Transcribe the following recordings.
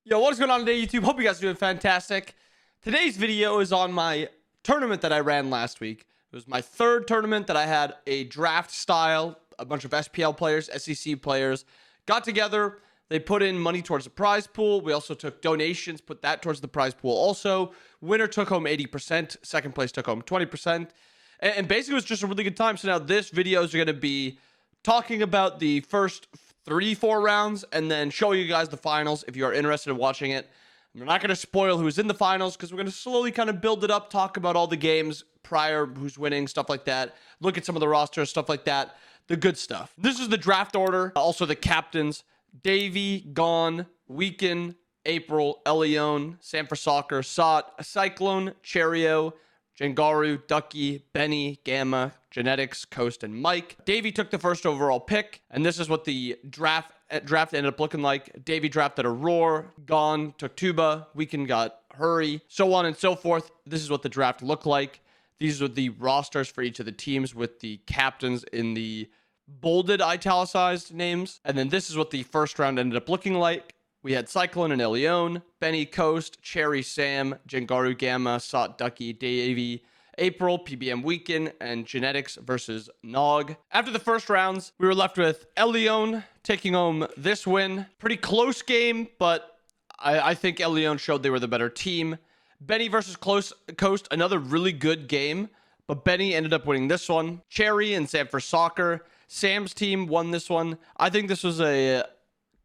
Yo, what's going on today, YouTube? Hope you guys are doing fantastic. Today's video is on my tournament that I ran last week. It was my third tournament that I had a draft style. A bunch of SPL players, SEC players got together. They put in money towards the prize pool. We also took donations, put that towards the prize pool also. Winner took home 80%. Second place took home 20%. And basically, it was just a really good time. So now this video is going to be talking about the first 3-4 rounds and then show you guys the finals if you are interested in watching it. We're not going to spoil who's in the finals because we're going to slowly kind of build it up, talk about all the games prior, who's winning, stuff like that. Look at some of the rosters, stuff like that. The good stuff. This is the draft order. Also the captains: Davey, Gone, Weekend, April, Elion, Sanford Soccer, Sot, Cyclone, Cherio, Jengaru, Ducky, Benny, Gamma, Genetics, Coast, and Mike. Davey took the first overall pick, and this is what the draft ended up looking like. Davey drafted a Roar, Gone took Tuba, Weekend got Hurry, so on and so forth. This is what the draft looked like. These are the rosters for each of the teams with the captains in the bolded italicized names. And then this is what the first round ended up looking like. We had Cyclone and Elion, Benny, Coast, Cherry, Sam, Jengaru, Gamma, Sot, Ducky, Davey, April, PBM Weekend, and Genetics versus Nog. After the first rounds, we were left with Elion taking home this win. Pretty close game, but I think Elion showed they were the better team. Benny versus Coast, another really good game, but Benny ended up winning this one. Cherry and Sanford Soccer, Sam's team won this one. I think this was a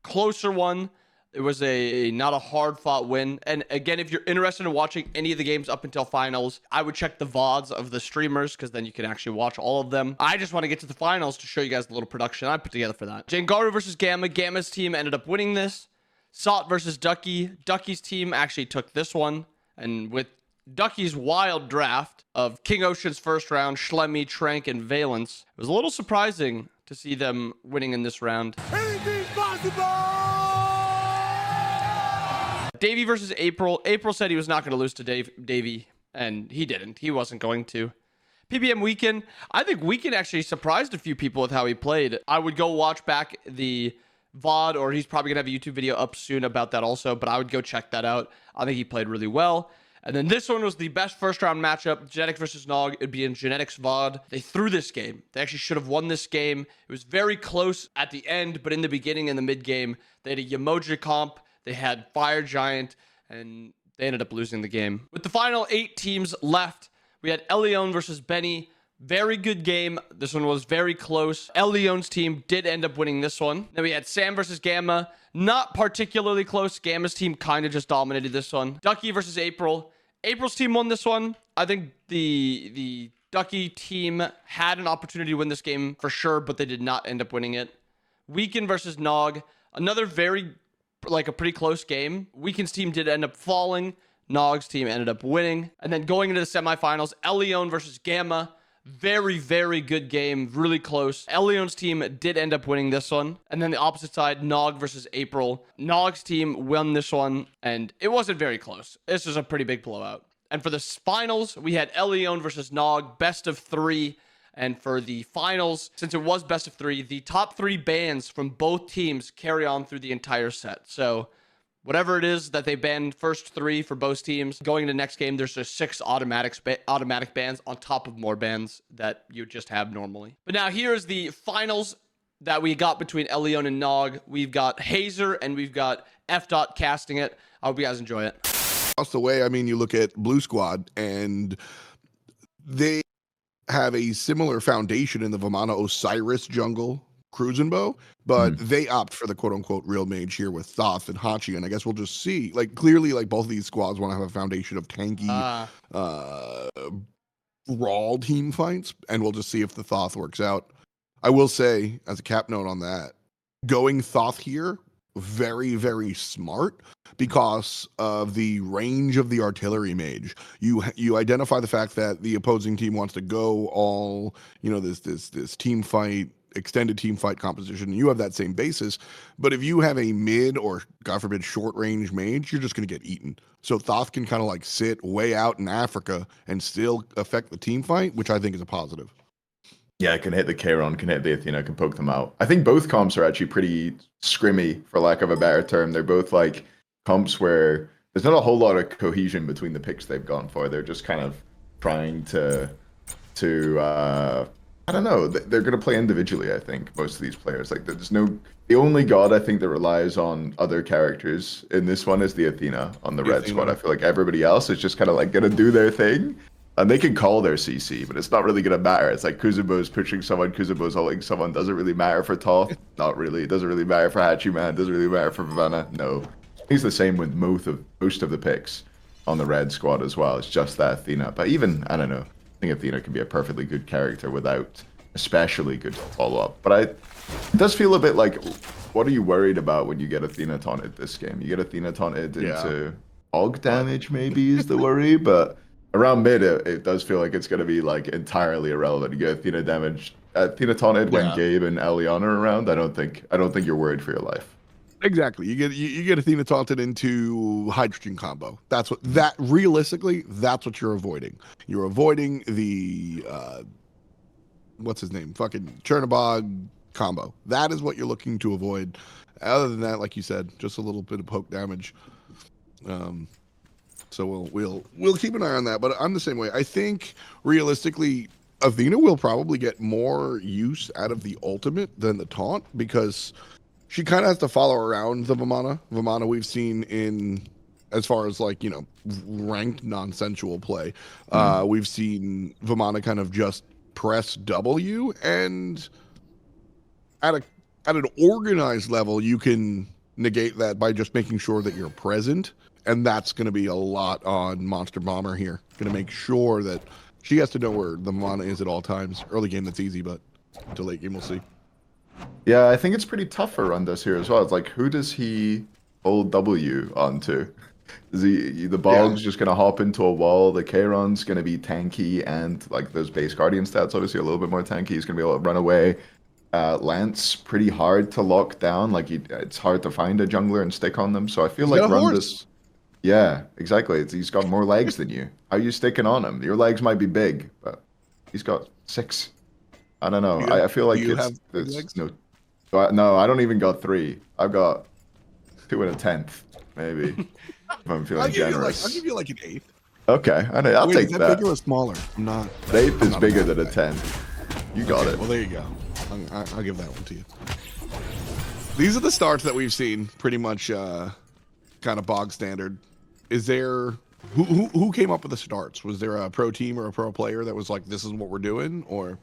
closer one. It was a not a hard-fought win. And again, if you're interested in watching any of the games up until finals, I would check the VODs of the streamers because then you can actually watch all of them. I just want to get to the finals to show you guys the little production I put together for that. Jengaru versus Gamma. Gamma's team ended up winning this. Sot versus Ducky. Ducky's team actually took this one. And with Ducky's wild draft of King Ocean's first round, Schlemmy, Trank, and Valence, it was a little surprising to see them winning in this round. Anything's possible! Davey versus April. April said he was not going to lose to Davey, and he didn't. He wasn't going to. PBM Weekend. I think Weekend actually surprised a few people with how he played. I would go watch back the VOD, or he's probably going to have a YouTube video up soon about that also, but I would go check that out. I think he played really well. And then this one was the best first round matchup. Genetics versus Nog. It'd be in Genetics VOD. They threw this game. They actually should have won this game. It was very close at the end, but in the beginning and the mid game, they had a Yamoja comp. They had Fire Giant, and they ended up losing the game. With the final 8 teams left, we had Elion versus Benny. Very good game. This one was very close. Elion's team did end up winning this one. Then we had Sam versus Gamma. Not particularly close. Gamma's team kind of just dominated this one. Ducky versus April. April's team won this one. I think the Ducky team had an opportunity to win this game for sure, but they did not end up winning it. Weekend versus Nog. Another a pretty close game. Weekend's team did end up falling. Nog's team ended up winning. And then going into the semifinals, Elion versus Gamma. Very, very good game. Really close. Elion's team did end up winning this one. And then the opposite side, Nog versus April. Nog's team won this one, and it wasn't very close. This was a pretty big blowout. And for the finals, we had Elion versus Nog, best of 3. And for the finals, since it was best of 3, the top 3 bans from both teams carry on through the entire set. So whatever it is that they banned first 3 for both teams, going into next game, there's just 6 automatic bans on top of more bans that you just have normally. But now here's the finals that we got between Elion and Nog. We've got Hazer and we've got F. casting it. I hope you guys enjoy it. Across the way, I mean, you look at Blue Squad, and they have a similar foundation in the Vamana Osiris jungle cruising bow, but they opt for the quote-unquote real mage here with Thoth and Hachi, and I guess we'll just see. Like, clearly, like, both of these squads want to have a foundation of tanky brawl team fights, and we'll just see if the Thoth works out. I will say, as a cap note on that, going Thoth here, very, very smart because of the range of the artillery mage. You identify the fact that the opposing team wants to go all, this team fight, extended team fight composition. You have that same basis, but if you have a mid or, God forbid, short range mage, you're just going to get eaten. So Thoth can kind of like sit way out in Africa and still affect the team fight, which I think is a positive. Yeah, can hit the Charon, can hit the Athena, can poke them out. I think both comps are actually pretty scrimmy, for lack of a better term. They're both like comps where there's not a whole lot of cohesion between the picks they've gone for. They're just kind of trying to I don't know. They're going to play individually, I think, most of these players. Like, there's no... The only god I think that relies on other characters in this one is the Athena on the red squad. I feel like everybody else is just kind of like going to do their thing. And they can call their CC, but it's not really going to matter. It's like Kuzubo's pushing someone, Kuzubo's holding someone. Doesn't really matter for Toth. Not really. It doesn't really matter for Hachiman. Doesn't really matter for Vanna. No. He's the same with most of the picks on the red squad as well. It's just that Athena. But even, I don't know. I think Athena can be a perfectly good character without especially good follow-up. But it does feel a bit like, what are you worried about when you get Athena taunted this game? You get Athena taunted into AUG damage, maybe, is the worry, but around mid, it does feel like it's going to be like entirely irrelevant. You get Athena taunted when Gabe and Eliana are around. I don't think you're worried for your life. Exactly. You get Athena taunted into hydrogen combo. Realistically, that's what you're avoiding. You're avoiding the what's his name? Fucking Chernobog combo. That is what you're looking to avoid. Other than that, like you said, just a little bit of poke damage. So we'll keep an eye on that. But I'm the same way. I think realistically, Athena will probably get more use out of the ultimate than the taunt, because she kind of has to follow around the Vamana. Vamana we've seen in, as far as like, ranked non-sensual play. We've seen Vamana kind of just press W, and at an organized level, you can negate that by just making sure that you're present. And that's going to be a lot on Monster Bomber here. Going to make sure that she has to know where the Vamana is at all times. Early game, that's easy, but until late game, we'll see. Yeah, I think it's pretty tough for Rundas here as well. It's like, who does he hold W onto? Is the Bog's just going to hop into a wall? The Charon's going to be tanky, and like those base Guardian stats, obviously a little bit more tanky. He's going to be able to run away. Lance, pretty hard to lock down. Like, it's hard to find a jungler and stick on them. So I feel like Rundas... Yeah, exactly. He's got more legs than you. How are you sticking on him? Your legs might be big, but he's got 6. I don't know. I feel like it's no. No, I don't even got 3. I've got 2 and a 10th, maybe. If I'm feeling generous. I'll give you like an 8th. Okay, I'll take that. Bigger or smaller? I'm not. An 8th is bigger than a 10th. You got it. Well, there you go. I'll give that one to you. These are the starts that we've seen, pretty much kind of bog standard. Is there who came up with the starts? Was there a pro team or a pro player that was like, this is what we're doing, or?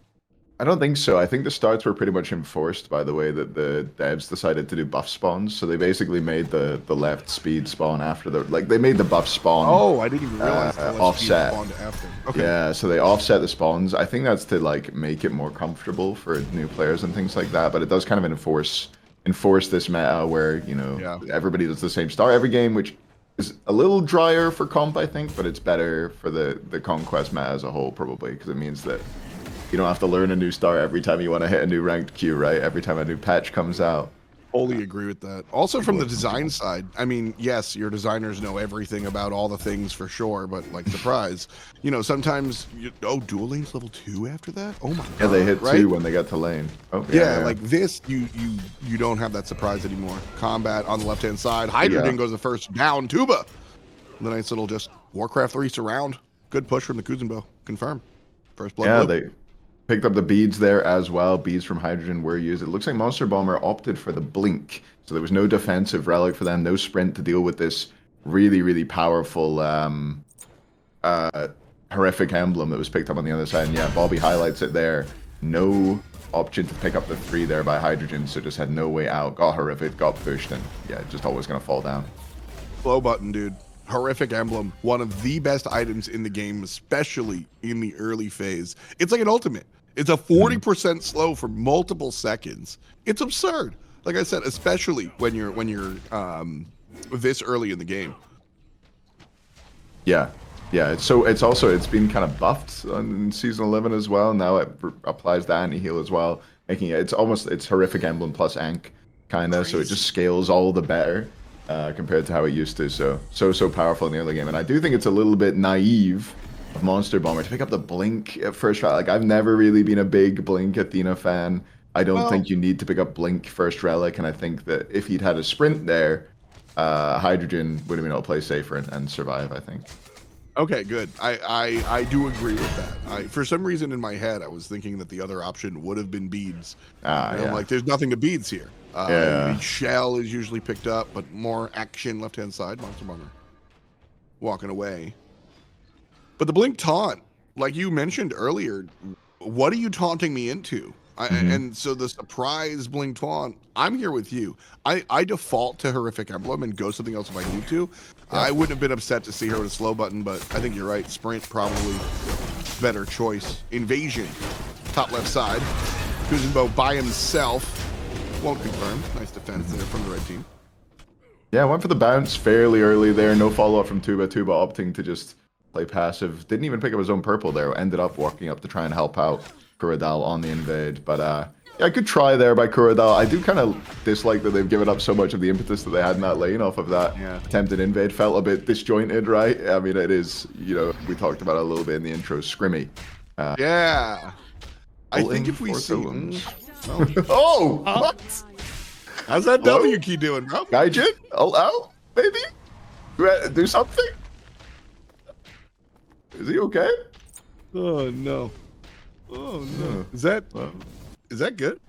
I don't think so. I think the starts were pretty much enforced by the way that the devs decided to do buff spawns. So they basically made the left speed spawn after they made the buff spawn. Oh, I didn't even realize offset. After. Okay. Yeah, so they offset the spawns. I think that's to like make it more comfortable for new players and things like that. But it does kind of enforce this meta where everybody does the same start every game, which is a little drier for comp, I think, but it's better for the conquest meta as a whole, probably, because it means that you don't have to learn a new star every time you want to hit a new ranked queue, right? Every time a new patch comes out. Totally agree with that. Also, from the design side, I mean, yes, your designers know everything about all the things for sure, but like, surprise, sometimes dual lane's level 2 after that. Oh my god! Yeah, they hit 2 when they got to lane. Oh yeah, like this, you don't have that surprise anymore. Combat on the left hand side, Hydrogen goes the first down. Tuba, the nice little just Warcraft 3 surround. Good push from the Kuzenbo. Confirm. First blood. Yeah, they picked up the beads there as well. Beads from Hydrogen were used. It looks like Monster Bomber opted for the blink. So there was no defensive relic for them, no sprint to deal with this really, really powerful horrific emblem that was picked up on the other side. And yeah, Bobby highlights it there. No option to pick up the 3 there by Hydrogen, so just had no way out. Got horrific, got pushed, and yeah, just always going to fall down. Blow button, dude. Horrific emblem. One of the best items in the game, especially in the early phase. It's like an ultimate. It's a 40% slow for multiple seconds. It's absurd. Like I said, especially when you're this early in the game. Yeah. It's been kind of buffed in season 11 as well. Now it applies the anti-heal as well, making it's horrific emblem plus Ankh kind of, so it just scales all the better compared to how it used to. So powerful in the early game, and I do think it's a little bit naive of Monster Bomber to pick up the blink at first try. Like, I've never really been a big blink Athena fan. I don't think you need to pick up blink first relic, and I think that if he'd had a sprint there, Hydrogen would have been able to play safer and survive, I think. Okay, good. I do agree with that. For some reason in my head, I was thinking that the other option would have been beads. And I'm like, there's nothing to beads here. Shell is usually picked up, but more action left-hand side. Monster Bunker walking away. But the blink taunt, like you mentioned earlier, what are you taunting me into? And so the surprise blink taunt, I'm here with you. I default to Horrific Emblem and go something else if I need to. I wouldn't have been upset to see her with a slow button, but I think you're right. Sprint probably better choice. Invasion, top left side. Kuzenbo by himself. Won't confirm. Nice defense there from the red team. Yeah, went for the bounce fairly early there. No follow-up from Tuba. Tuba opting to just play passive. Didn't even pick up his own purple there. Ended up walking up to try and help out Kuradal on the invade. But yeah, good try there by Kuradal. I do kind of dislike that they've given up so much of the impetus that they had in that lane off of that attempted invade. Felt a bit disjointed, right? I mean, it is, you know, we talked about it a little bit in the intro, scrimmy. Yeah. I think if we see... Oh! What? How's that W key doing, bro? Gaijin? Ult out? Maybe? Do something? Is he okay? Oh, no. Oh, no. Is that good?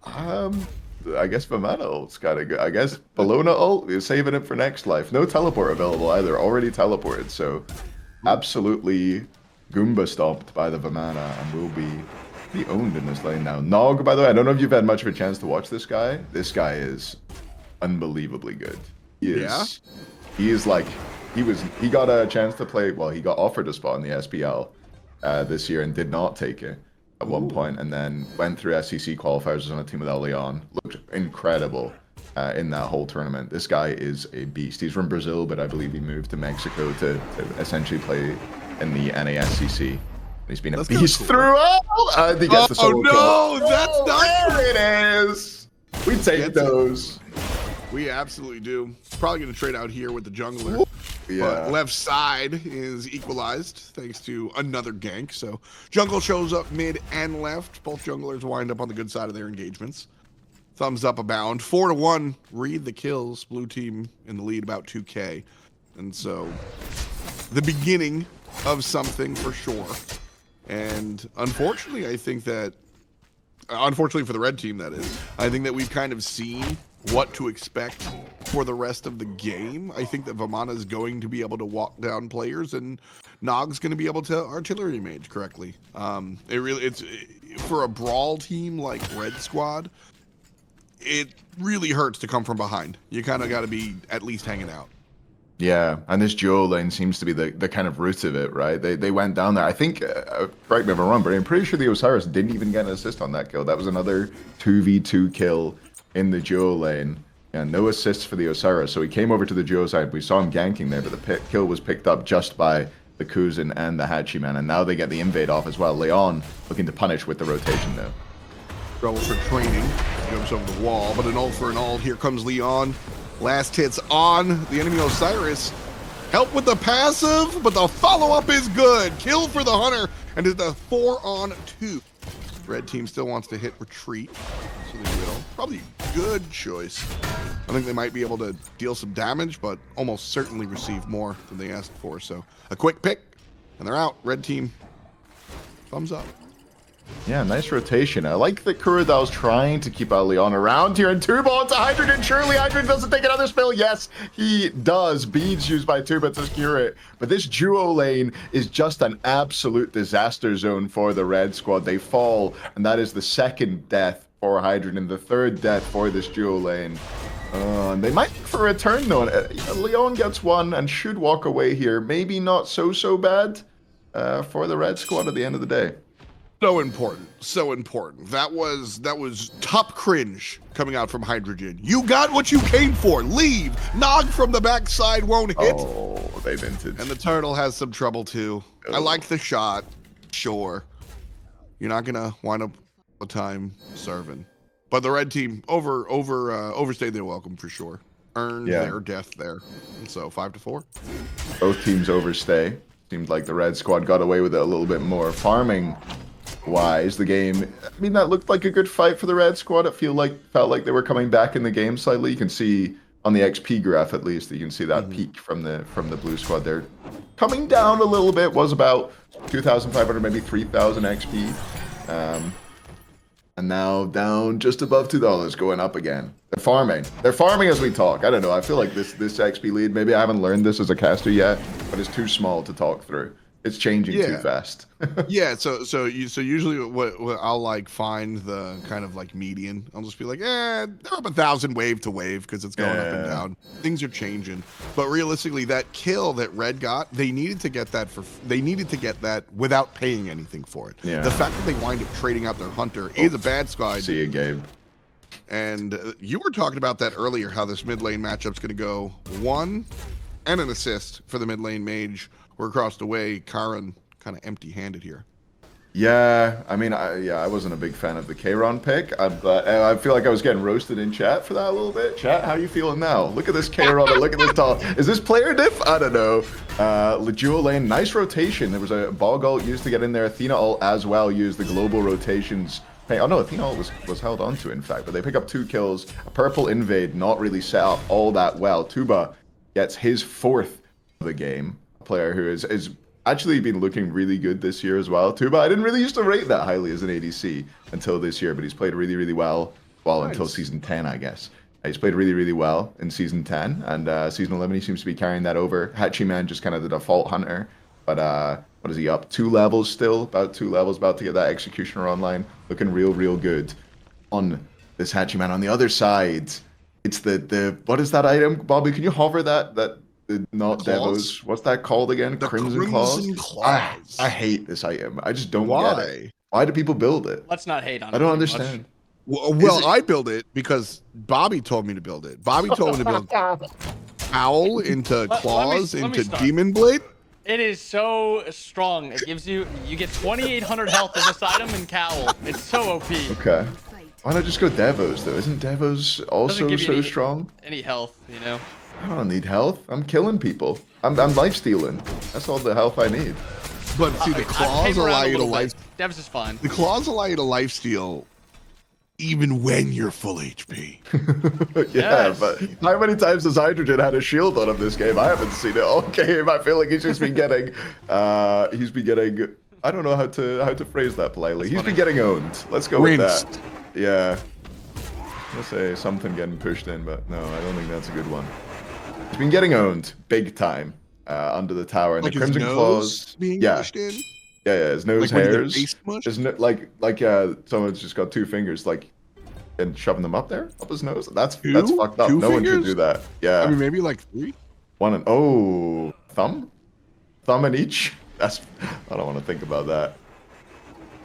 I guess Vamana ult's kind of good. I guess Bellona ult is saving it for next life. No teleport available either. Already teleported, so absolutely Goomba stomped by the Vamana and will be owned in this lane now. Nog, by the way, I don't know if you've had much of a chance to watch this guy. This guy is unbelievably good. He is like, he got a chance to play, well, he got offered a spot in the SPL this year and did not take it at one point, and then went through SEC qualifiers, was on a team with Leon. Looked incredible in that whole tournament. This guy is a beast. He's from Brazil, but I believe he moved to Mexico to essentially play in the NASCC. He's been a beast throughout. I think that's the solo no, that's not. There it is. We take those. We absolutely do. Probably going to trade out here with the jungler. But left side is equalized thanks to another gank. So jungle shows up mid and left. Both junglers wind up on the good side of their engagements. Thumbs up abound. 4-1. Read the kills. Blue team in the lead about 2K. And so the beginning of something for sure. And unfortunately, I think that, unfortunately for the red team, that is, I think that we've kind of seen what to expect for the rest of the game. I think that Vamana is going to be able to walk down players, and Nog's going to be able to artillery mage correctly. It's for a brawl team like Red Squad, it really hurts to come from behind. You kind of got to be at least hanging out. Yeah, and this duo lane seems to be the kind of root of it, right? They went down there. I think, correct me if I'm wrong, but I'm pretty sure the Osiris didn't even get an assist on that kill. That was another 2v2 kill in the duo lane. And no assists for the Osiris. So he came over to the duo side. We saw him ganking there, but the kill was picked up just by the Kuzin and the Hachiman. And now they get the invade off as well. Leon looking to punish with the rotation, though. Trouble for training. Jumps over the wall, but an ult for an ult. Here comes Leon. Last hits on the enemy Osiris. Help with the passive, but the follow-up is good. Kill for the Hunter, and it's a 4-on-2. Red team still wants to hit retreat, so they will. Probably a good choice. I think they might be able to deal some damage, but almost certainly receive more than they asked for. So a quick pick, and they're out. Red team, thumbs up. Yeah, nice rotation. I like that Kuradal's trying to keep Leon around here, and Tuba onto Hydrogen. Surely Hydrogen doesn't take another spill. Yes, he does. Beads used by Tuba to secure it. But this duo lane is just an absolute disaster zone for the Red Squad. They fall, and that is the second death for Hydrogen, the third death for this duo lane. And they might look for a return, though. Leon gets one and should walk away here. Maybe not so bad for the Red Squad at the end of the day. So important, so important. That was top cringe coming out from Hydrogen. You got what you came for. Leave. Nog from the backside won't hit. Oh, they vintage. And the turtle has some trouble too. I like the shot. Sure. You're not gonna wind up a time serving. But the red team overstayed their welcome for sure. Earned their death there. And so 5-4. Both teams overstay. Seemed like the Red Squad got away with it a little bit more. Farming wise, the game, I mean, that looked like a good fight for the Red Squad. It felt like they were coming back in the game slightly. You can see on the XP graph at least, you can see that peak from the blue squad there. Coming down a little bit, was about 2,500, maybe 3,000 XP. And now down just above $2, going up again. They're farming. They're farming as we talk. I don't know. I feel like this XP lead, maybe I haven't learned this as a caster yet, but it's too small to talk through. It's changing too fast. Yeah, so usually what I'll like find the kind of like median. I'll just be like, they're up 1,000 wave to wave because it's going up and down. Things are changing. But realistically, that kill that Red got, they needed to get that without paying anything for it. Yeah. The fact that they wind up trading out their hunter is a bad side. See you, Gabe. And you were talking about that earlier, how this mid lane matchup's going to go 1 and an assist for the mid lane mage. We're across the way, Karin kind of empty-handed here. Yeah, I mean, I wasn't a big fan of the Kayron pick, but I feel like I was getting roasted in chat for that a little bit. Chat, how you feeling now? Look at this Kayron and look at this top. Is this player diff? I don't know. Leduel lane, nice rotation. There was a Bog ult used to get in there. Athena ult as well used the global rotations. Hey, oh no, Athena ult was held onto, in fact, but they pick up 2 kills. A purple invade, not really set up all that well. Tuba gets his 4th of the game. Player who is actually been looking really good this year as well. Tuba, I didn't really used to rate that highly as an ADC until this year, but he's played really, really well. Well, until season 10, I guess. He's played really, really well in season 10, and season 11 he seems to be carrying that over. Hachiman just kind of the default hunter, but what is he up? 2 levels still, about 2 levels, about to get that executioner online, looking real, real good on this Hachiman. On the other side, it's the what is that item, Bobby? Can you hover that? Not Devos. What's that called again? The Crimson Claws. I hate this item. I just don't get it. Why do people build it? Let's not hate on it. I don't understand. Well, I build it because Bobby told me to build it. Bobby told me to build Owl into Claws into Demon Blade. It is so strong. It gives you get 2,800 health in this item and Cowl. It's so OP. Okay. Why not just go Devos though? Isn't Devos also so strong? Any health, you know? I don't need health. I'm killing people. I'm life stealing. That's all the health I need. But see, the claws allow you to life. Devs is fine. The claws allow you to life steal, even when you're full HP. Yeah, but how many times has Hydrogen had a shield on him this game? I haven't seen it all game. I feel like he's just been getting. I don't know how to phrase that politely. He's been getting owned. Let's go with that. Yeah. Let's say something getting pushed in, but no, I don't think that's a good one. He's been getting owned big time under the tower, and like the Crimson Claws being pushed in. Yeah, his nose hairs. Isn't it like someone's just got 2 fingers and shoving them up there, up his nose? That's fucked up. No one should do that. Yeah. I mean, maybe like 3. 1 and thumb in each. I don't want to think about that.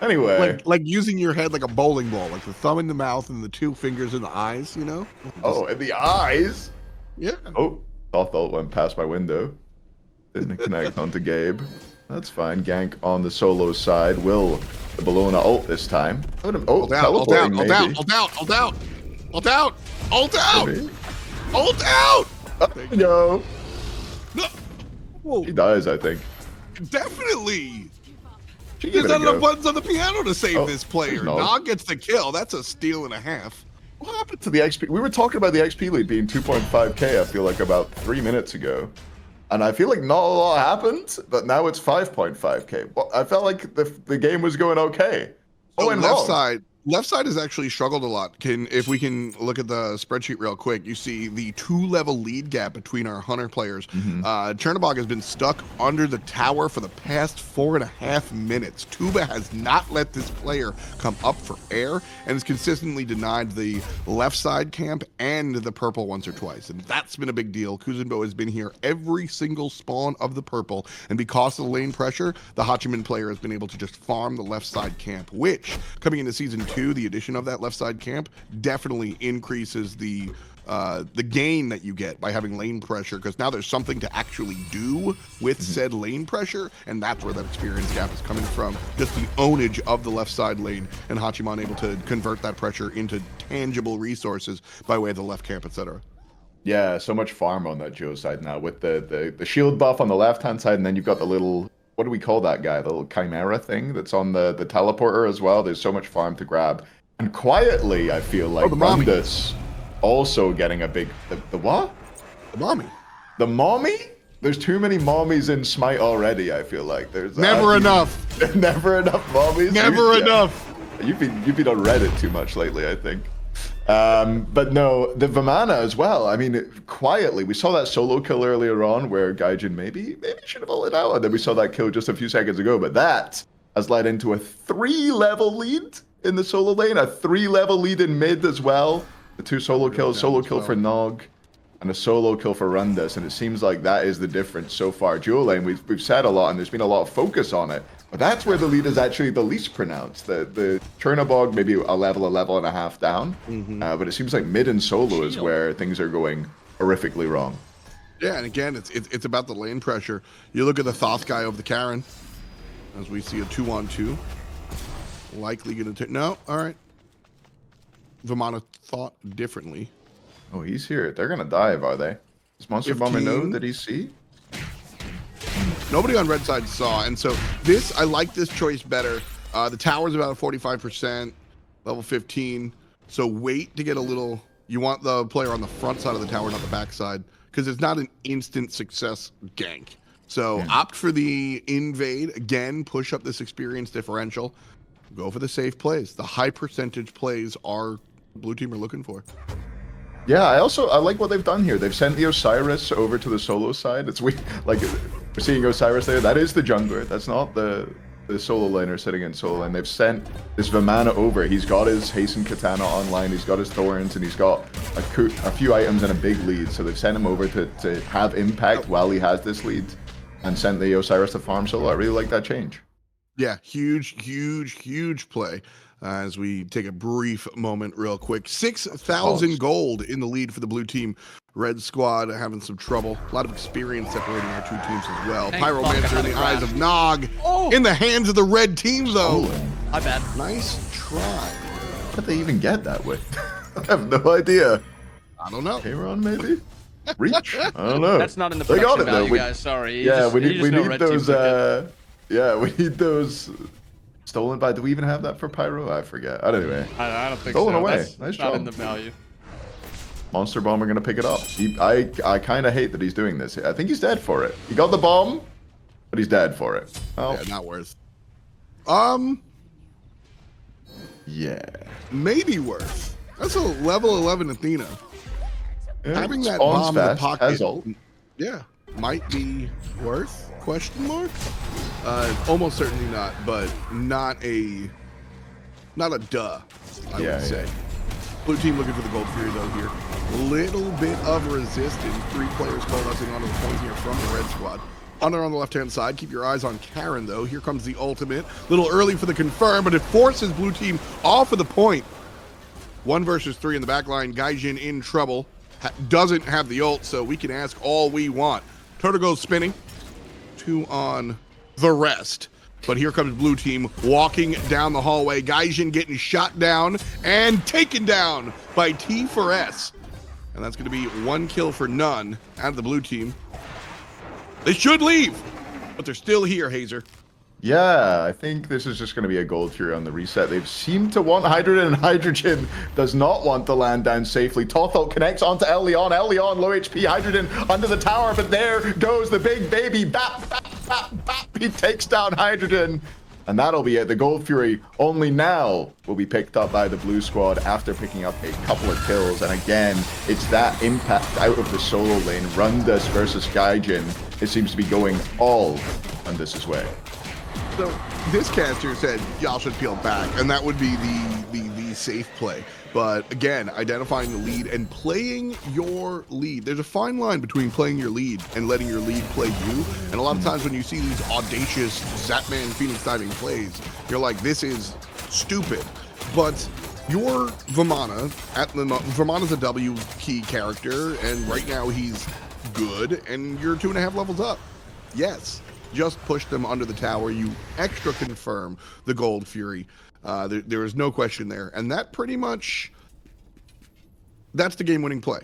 Anyway, like using your head like a bowling ball, like the thumb in the mouth and the 2 fingers in the eyes, you know? Oh, in the eyes. Yeah. Oh, Thoth ult went past my window. Didn't connect onto Gabe. That's fine. Gank on the solo side. Will the Bellona ult this time? Ult out! Ult out! No. Whoa. He dies, I think. Definitely. There's not enough buttons on the piano to save this player. Nog gets the kill. That's a steal and a half. What happened to the XP? We were talking about the XP lead being 2.5k, I feel like, about 3 minutes ago. And I feel like not a lot happened, but now it's 5.5k. Well, I felt like the game was going okay. Oh, and left side has actually struggled a lot. If we can look at the spreadsheet real quick, you see the 2-level lead gap between our hunter players. Chernobog has been stuck under the tower for the past 4.5 minutes. Tuba has not let this player come up for air and has consistently denied the left side camp and the purple once or twice. And that's been a big deal. Kuzenbo has been here every single spawn of the purple. And because of the lane pressure, the Hachiman player has been able to just farm the left side camp, which coming into season 2, the addition of that left side camp definitely increases the gain that you get by having lane pressure, because now there's something to actually do with said lane pressure, and that's where that experience gap is coming from. Just the ownage of the left side lane, and Hachiman able to convert that pressure into tangible resources by way of the left camp, etc. Yeah, so much farm on that Joe side now with the shield buff on the left hand side, and then you've got the little, what do we call that guy? The little chimera thing that's on the teleporter as well. There's so much farm to grab. And quietly, I feel like Rundus also getting a big... The what? The mommy. The mommy? There's too many mommies in Smite already, I feel like. There's Never enough. Never enough mommies. Never enough. You've been on Reddit too much lately, I think. But no, the Vamana as well. I mean, quietly, we saw that solo kill earlier on where Gaijin maybe should have ulted out, and then we saw that kill just a few seconds ago. But that has led into a 3-level lead in the solo lane, a 3-level lead in mid as well. The 2 solo kills, solo kill for Nog, and a solo kill for Rundus, and it seems like that is the difference so far. Duo lane, we've said a lot, and there's been a lot of focus on it. But that's where the lead is actually the least pronounced. The Chernobog maybe a level and a half down. But it seems like mid and solo is where things are going horrifically wrong. Yeah, and again, it's about the lane pressure. You look at the Thoth guy over the Karen, as we see a 2-on-2. Likely going to take... No, all right. Vamana thought differently. Oh, he's here. They're going to dive, are they? Does Monster Bomber know that he see? Nobody on red side saw, and so I like this choice better. The tower's about a 45%, level 15. So wait to get a little. You want the player on the front side of the tower, not the back side, because it's not an instant success gank. So opt for the invade again. Push up this experience differential. Go for the safe plays. The high percentage plays are blue team are looking for. Yeah, I like what they've done here. They've sent the Osiris over to the solo side. It's weird, like we're seeing Osiris there. That is the jungler. That's not the solo laner sitting in solo lane. They've sent this Vamana over. He's got his Hasten Katana online. He's got his Thorns, and he's got a few items and a big lead. So they've sent him over to have impact while he has this lead, and sent the Osiris to farm solo. I really like that change. Yeah, huge play. As we take a brief moment real quick. 6,000 gold in the lead for the blue team. Red squad having some trouble. A lot of experience separating our two teams as well. Pyromancer in the eyes of Nog. In the hands of the red team, though. My bad. Nice try. How did they even get that way? I have no idea. I don't know. K-Ron, maybe? Reach? I don't know. That's not in the production value, guys. Sorry. We need those... Yeah, we need those... Stolen by... Do we even have that for Pyro? I forget. Anyway. I don't think Stolen so. away. That's nice not job. in the value. Monster Bomber gonna pick it up. I kind of hate that he's doing this. I think he's dead for it. He got the bomb, but he's dead for it. Oh. Yeah, not worth. Yeah. Maybe worth. That's a level 11 Athena. Yeah, having that bomb in the pocket, ult. yeah, might be worth? Question mark? Almost certainly not, but not a duh, I would say. Blue team looking for the Gold Fury though here. Little bit of resistance. 3 players coalescing onto the point here from the red squad. Hunter on the left-hand side. Keep your eyes on Karen though. Here comes the ultimate. Little early for the confirm, but it forces blue team off of the point. 1 versus 3 in the back line. Gaijin in trouble. Doesn't have the ult, so we can ask all we want. Turtle goes spinning. 2 on the rest. But here comes blue team walking down the hallway. Gaijin getting shot down and taken down by T4S. And that's going to be 1 kill for none out of the blue team. They should leave, but they're still here, Hazer. Yeah, I think this is just going to be a Gold Fury on the reset. They seem to want Hydrogen, and Hydrogen does not want to land down safely. Tothol connects onto Elyon. Elyon, low HP. Hydrogen under the tower, but there goes the big baby. Bap, bap, bap, bap. He takes down Hydrogen. And that'll be it. The Gold Fury only now will be picked up by the blue squad after picking up a couple of kills. And again, it's that impact out of the solo lane. Rundus versus Gaijin. It seems to be going all Rundus' way. So this caster said y'all should peel back, and that would be the safe play. But again, identifying the lead and playing your lead. There's a fine line between playing your lead and letting your lead play you. And a lot of times when you see these audacious Zapman Phoenix diving plays, you're like, this is stupid. But your Vamana, Vamana's a W key character, and right now he's good, and you're 2.5 levels up. Yes. Just push them under the tower. You extra confirm the Gold Fury. There is no question there. And that pretty much, that's the game-winning play.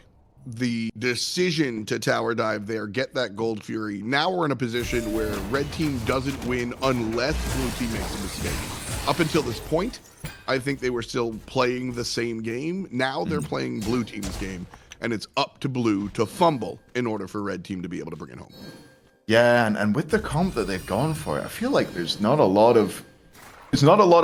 The decision to tower dive there, get that Gold Fury. Now we're in a position where red team doesn't win unless blue team makes a mistake. Up until this point, I think they were still playing the same game. Now they're playing blue team's game, and it's up to blue to fumble in order for red team to be able to bring it home. Yeah, and with the comp that they've gone for, I feel like there's not a lot of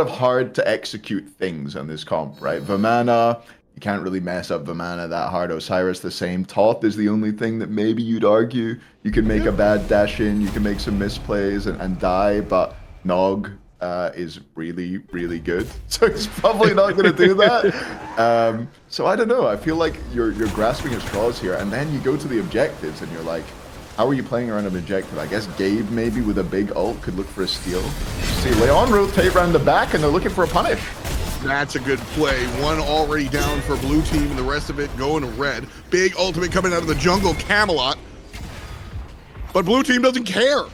hard to execute things on this comp, right? Vamana, you can't really mess up Vamana that hard. Osiris the same. Toth is the only thing that maybe you'd argue you can make a bad dash in, you can make some misplays and die, but Nog is really, really good. So he's probably not going to do that. So I don't know. I feel like you're grasping at straws here, and then you go to the objectives and you're like, how are you playing around an objective? I guess Gabe maybe with a big ult could look for a steal. See Leon rotate around the back and they're looking for a punish. That's a good play. One already down for blue team, and the rest of it going to red. Big ultimate coming out of the jungle, Camelot. But blue team doesn't care.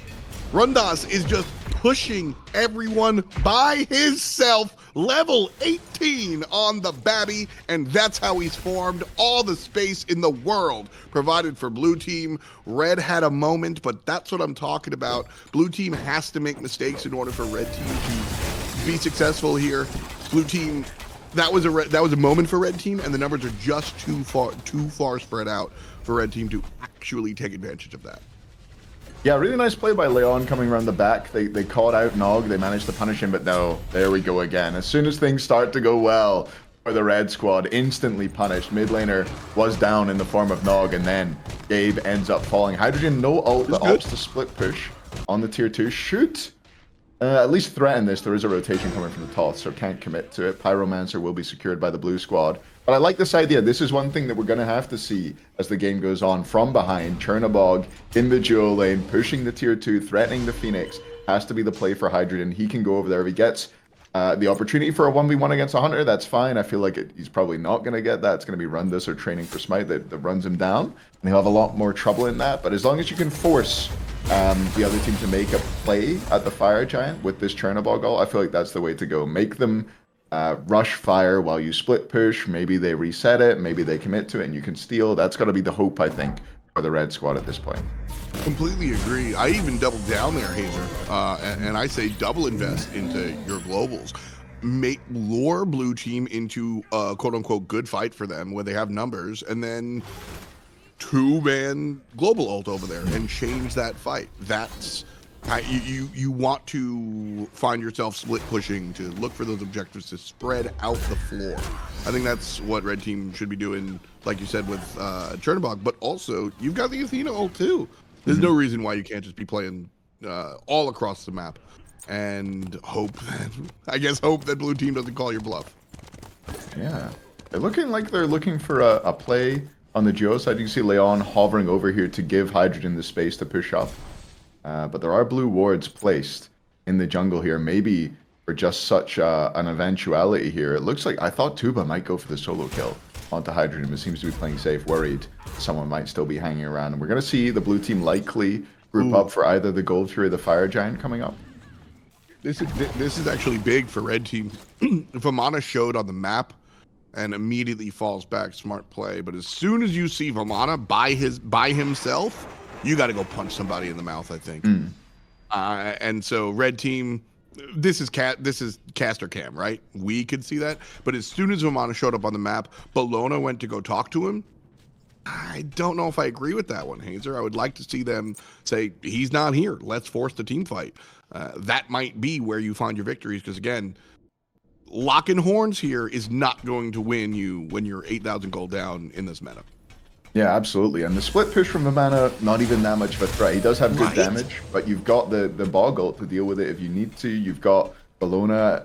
Rundas is just pushing everyone by himself. Level 18 on the Babby, and that's how he's formed. All the space in the world provided for blue team. Red had a moment, but that's what I'm talking about. Blue team has to make mistakes in order for red team to be successful here. Blue team, that was a moment for red team, and the numbers are just too far spread out for red team to actually take advantage of that. Yeah, really nice play by Leon coming around the back. They caught out Nog, they managed to punish him, but no, there we go again. As soon as things start to go well for the red squad, instantly punished. Mid laner was down in the form of Nog, and then Gabe ends up falling. Hydrogen, no ult, but opts to split push on the tier 2. Shoot! At least threaten this. There is a rotation coming from the Toth, so can't commit to it. Pyromancer will be secured by the blue squad. But I like this idea. This is one thing that we're going to have to see as the game goes on. From behind, Chernabog in the dual lane, pushing the tier 2, threatening the Phoenix. Has to be the play for Hydrogen. He can go over there. If he gets the opportunity for a 1v1 against a Hunter, that's fine. I feel like he's probably not going to get that. It's going to be Rundus or training for Smite that runs him down. And he'll have a lot more trouble in that. But as long as you can force the other team to make a play at the Fire Giant with this Chernabog ult, I feel like that's the way to go. Make them rush fire while you split push. Maybe they reset it, maybe they commit to it and you can steal. That's got to be the hope, I think, for the red squad at this point. Completely agree. I even doubled down there, Hazer, and I say double invest into your globals. Lure blue team into a quote-unquote good fight for them where they have numbers, and then two-man global ult over there and change that fight. That's you want to find yourself split pushing to look for those objectives to spread out the floor. I think that's what red team should be doing, like you said with Chernabog, but also you've got the Athena ult too. There's no reason why you can't just be playing all across the map and hope that blue team doesn't call your bluff. Yeah, they're looking for a play on the Geo side. You can see Leon hovering over here to give Hydrogen the space to push up. But there are blue wards placed in the jungle here, maybe for just such an eventuality here. It looks like I thought Tuba might go for the solo kill onto Hydrogen, but seems to be playing safe, worried someone might still be hanging around. And we're going to see the blue team likely group up for either the Gold Fury or the Fire Giant coming up. This is actually big for red team. Vamana showed on the map and immediately falls back. Smart play. But as soon as you see Vamana by himself, you got to go punch somebody in the mouth, I think. And so red team, this is caster cam, right? We could see that. But as soon as Vamana showed up on the map, Bologna went to go talk to him. I don't know if I agree with that one, Hazer. I would like to see them say, he's not here. Let's force the team fight. That might be where you find your victories. Because again, locking horns here is not going to win you when you're 8,000 gold down in this meta. Yeah, absolutely. And the split push from the mana, not even that much of a threat. He does have good damage, but you've got the bog ult to deal with it if you need to. You've got Bologna,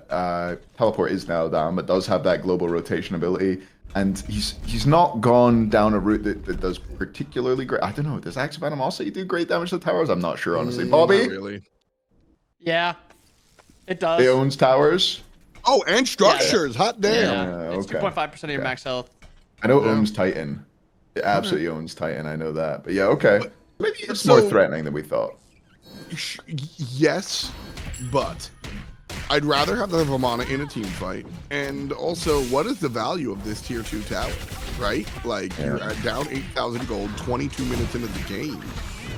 teleport is now down, but does have that global rotation ability. And he's not gone down a route that does particularly great. I don't know, does Axe of Animosity do great damage to towers? I'm not sure, honestly. Bobby? Not really. Yeah, it does. It owns towers? Oh, and structures. Hot damn. Yeah, it's 2.5% of your max health. I know it owns Titan. It absolutely owns Titan, I know that. But yeah, okay. Maybe it's more threatening than we thought. Yes, but I'd rather have the Vamana in a team fight. And also, what is the value of this tier 2 tower, right? Like, you're down 8,000 gold, 22 minutes into the game.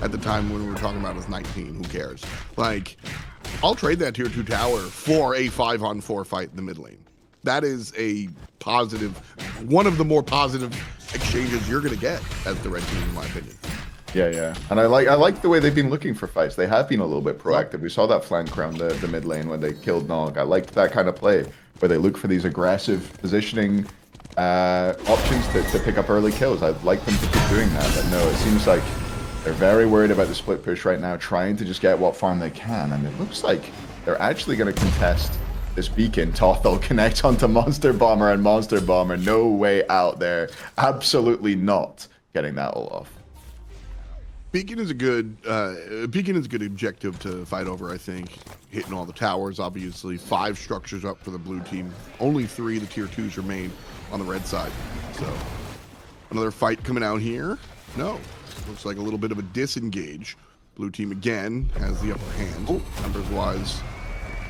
At the time when we were talking about it was 19, who cares? Like, I'll trade that tier 2 tower for a 5-on-4 fight in the mid lane. that is a positive, one of the more positive exchanges you're going to get as the red team, in my opinion. Yeah. And I like the way they've been looking for fights. They have been a little bit proactive. We saw that flank around the mid lane when they killed Nog. I liked that kind of play where they look for these aggressive positioning options to pick up early kills. I'd like them to keep doing that, but no, it seems like they're very worried about the split push right now, trying to just get what farm they can, and it looks like they're actually going to contest this beacon. Tothel connects onto Monster Bomber, and Monster Bomber, no way out there. Absolutely not getting that all off. Beacon is a good objective to fight over, I think. Hitting all the towers, obviously. 5 structures up for the blue team. Only 3, the tier 2s remain on the red side. So another fight coming out here. No, looks like a little bit of a disengage. Blue team again has the upper hand, numbers wise,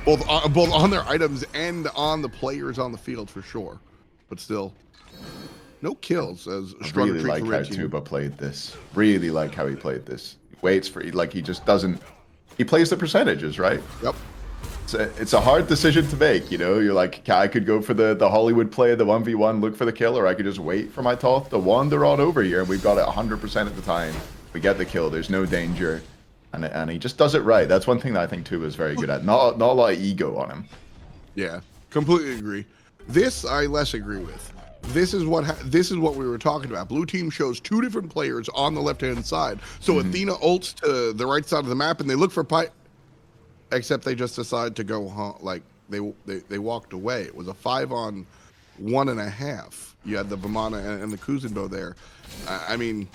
both on their items and on the players on the field for sure. But still, no kills as I really like how Tuba played this. Really like how he played this. He waits for, like, he just doesn't. He plays the percentages, right? Yep. It's a hard decision to make, you know. You're like, I could go for the Hollywood play, the 1v1, look for the kill, or I could just wait for my Toth to wander on over here, and we've got it 100% of the time. We get the kill. There's no danger, and he just does it right. That's one thing that I think Tuba is very good at. Not a lot of ego on him. Yeah, completely agree. This I less agree with. This is what we were talking about. Blue team shows 2 different players on the left-hand side. So Athena ults to the right side of the map, and they look for pipe. Except they just decide to go like they walked away. It was a 5-on-1.5. You had the Vamana and the Kuzenbo there. I mean,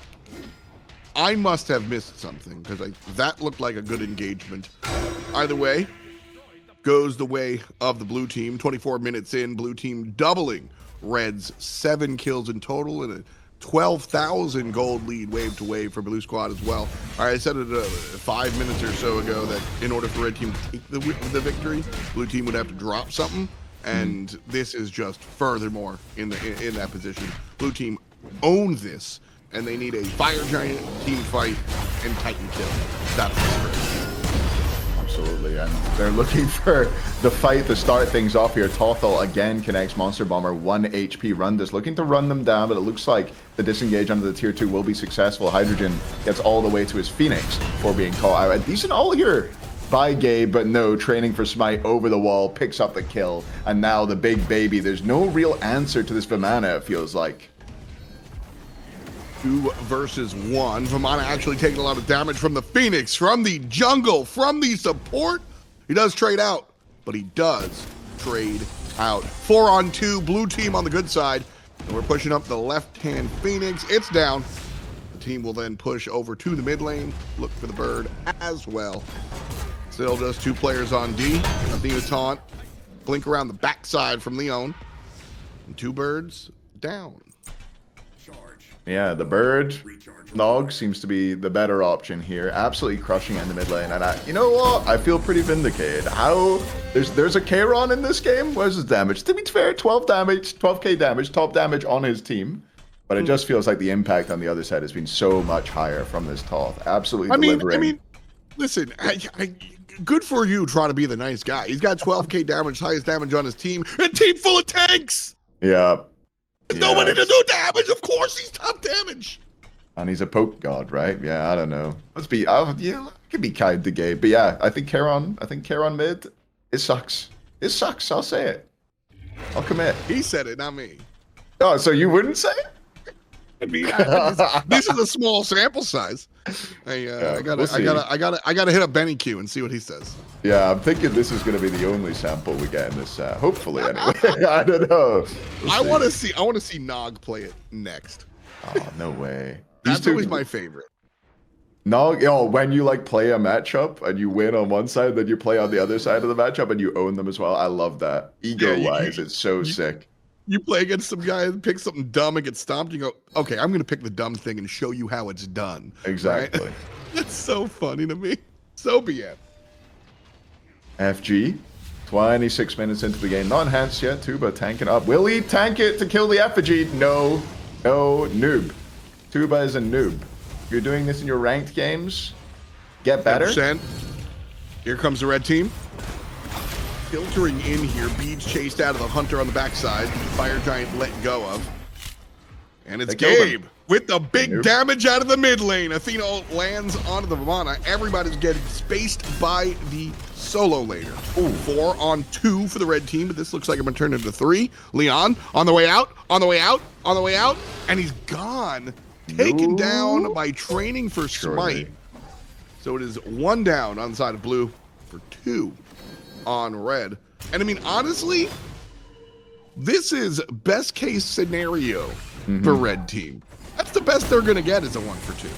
I must have missed something because that looked like a good engagement. Either way, goes the way of the blue team. 24 minutes in, blue team doubling Red's 7 kills in total and a 12,000 gold lead wave to wave for blue squad as well. All right, I said it 5 minutes or so ago that in order for red team to take the victory, blue team would have to drop something, and this is just furthermore in that position. Blue team owned this, and they need a fire giant team fight and Titan kill. That's the script. Absolutely, and they're looking for the fight to start things off here. Tothel again connects Monster Bomber, 1 HP. Rundus looking to run them down, but it looks like the disengage under the tier 2 will be successful. Hydrogen gets all the way to his Phoenix before being caught out. A decent all here by Gabe, but no, training for Smite over the wall, picks up the kill, and now the big baby. There's no real answer to this Vamana, it feels like. 2 versus 1. Vamana actually taking a lot of damage from the Phoenix, from the jungle, from the support. He does trade out, but he does trade out. 4-on-2, blue team on the good side. And we're pushing up the left-hand Phoenix. It's down. The team will then push over to the mid lane, look for the bird as well. Still just 2 players on D. Athena taunt. Blink around the backside from Leon. And 2 birds down. Yeah, the bird Nog seems to be the better option here. Absolutely crushing it in the mid lane, and you know what? I feel pretty vindicated. How there's a Kayron in this game. Where's his damage? To be fair, 12 damage, 12k damage, top damage on his team. But it just feels like the impact on the other side has been so much higher from this Toth. Absolutely delivering. I mean, listen, good for you trying to be the nice guy. He's got 12k damage, highest damage on his team, and team full of tanks. Yeah. Nobody to do damage. Of course, he's top damage. And he's a poke god, right? Yeah, I don't know. Let's be, yeah, I could be kind to Gabe, but yeah, I think Kayron mid. It sucks. It sucks. I'll say it. I'll commit. He said it, not me. Oh, so you wouldn't say it? I mean, this is a small sample size. I gotta hit up Benny Q and see what he says. Yeah, I'm thinking this is gonna be the only sample we get in this. Hopefully, anyway. I don't know. I want to see Nog play it next. Oh no way. That's always my favorite. Nog, when you like play a matchup and you win on one side, then you play on the other side of the matchup and you own them as well. I love that. Ego-wise, it's so sick. You play against some guy and pick something dumb and get stomped. You go, okay, I'm going to pick the dumb thing and show you how it's done. Exactly. Right? That's so funny to me. So BF. FG, 26 minutes into the game. Not enhanced yet, Tuba tanking up. Will he tank it to kill the effigy? No. No, noob. Tuba is a noob. You're doing this in your ranked games? Get better? 10%. Here comes the red team. filtering in here. Beads chased out of the Hunter on the backside. Fire Giant let go of. And it's They killed him. Gabe with the big Nope. damage out of the mid lane. Athena lands onto the Vamana. Everybody's getting spaced by the solo laner. Ooh, 4 on 2 for the red team, but this looks like I'm gonna turn into 3. Leon on the way out, on the way out, on the way out, and he's gone. Taken down by training for Smite. So it is 1 down on the side of blue for 2 on red. And I mean, honestly, this is best case scenario for red team. That's the best they're gonna get is a 1 for 2.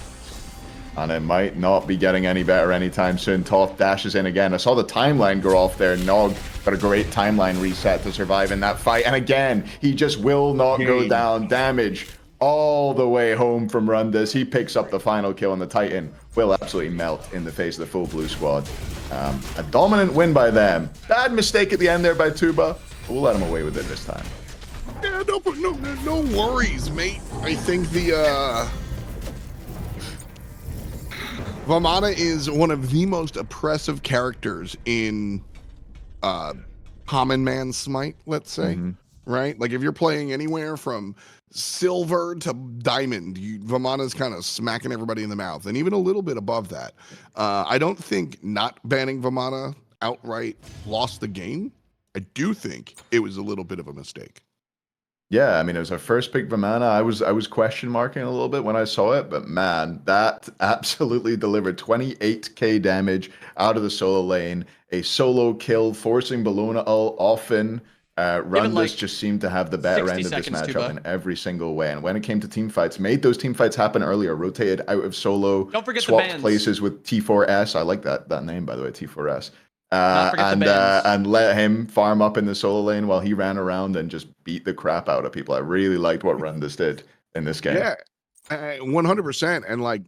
And it might not be getting any better anytime soon. Toth dashes in again. I saw the timeline go off there. Nog got a great timeline reset to survive in that fight. And again, he just will not go down. Damage all the way home from Rundus. He picks up the final kill, and the Titan will absolutely melt in the face of the full blue squad. A dominant win by them. Bad mistake at the end there by Tuba. But we'll let him away with it this time. Yeah, no worries, mate. I think the Vamana is one of the most oppressive characters in common man Smite, let's say. Right? Like if you're playing anywhere from silver to diamond, Vamana's kind of smacking everybody in the mouth, and even a little bit above that. I don't think not banning Vamana outright lost the game. I do think it was a little bit of a mistake. Yeah, I mean, it was our first pick Vamana. I was question marking a little bit when I saw it, but man, that absolutely delivered 28k damage out of the solo lane. A solo kill, forcing Bellona often. Rundus like just seemed to have the better end of this matchup in every single way. And when it came to team fights, made those team fights happen earlier, rotated out of solo, Don't forget swapped places with T4S. I like that name, by the way, T4S. And let him farm up in the solo lane while he ran around and just beat the crap out of people. I really liked what Rundus did in this game. Yeah, 100%. And like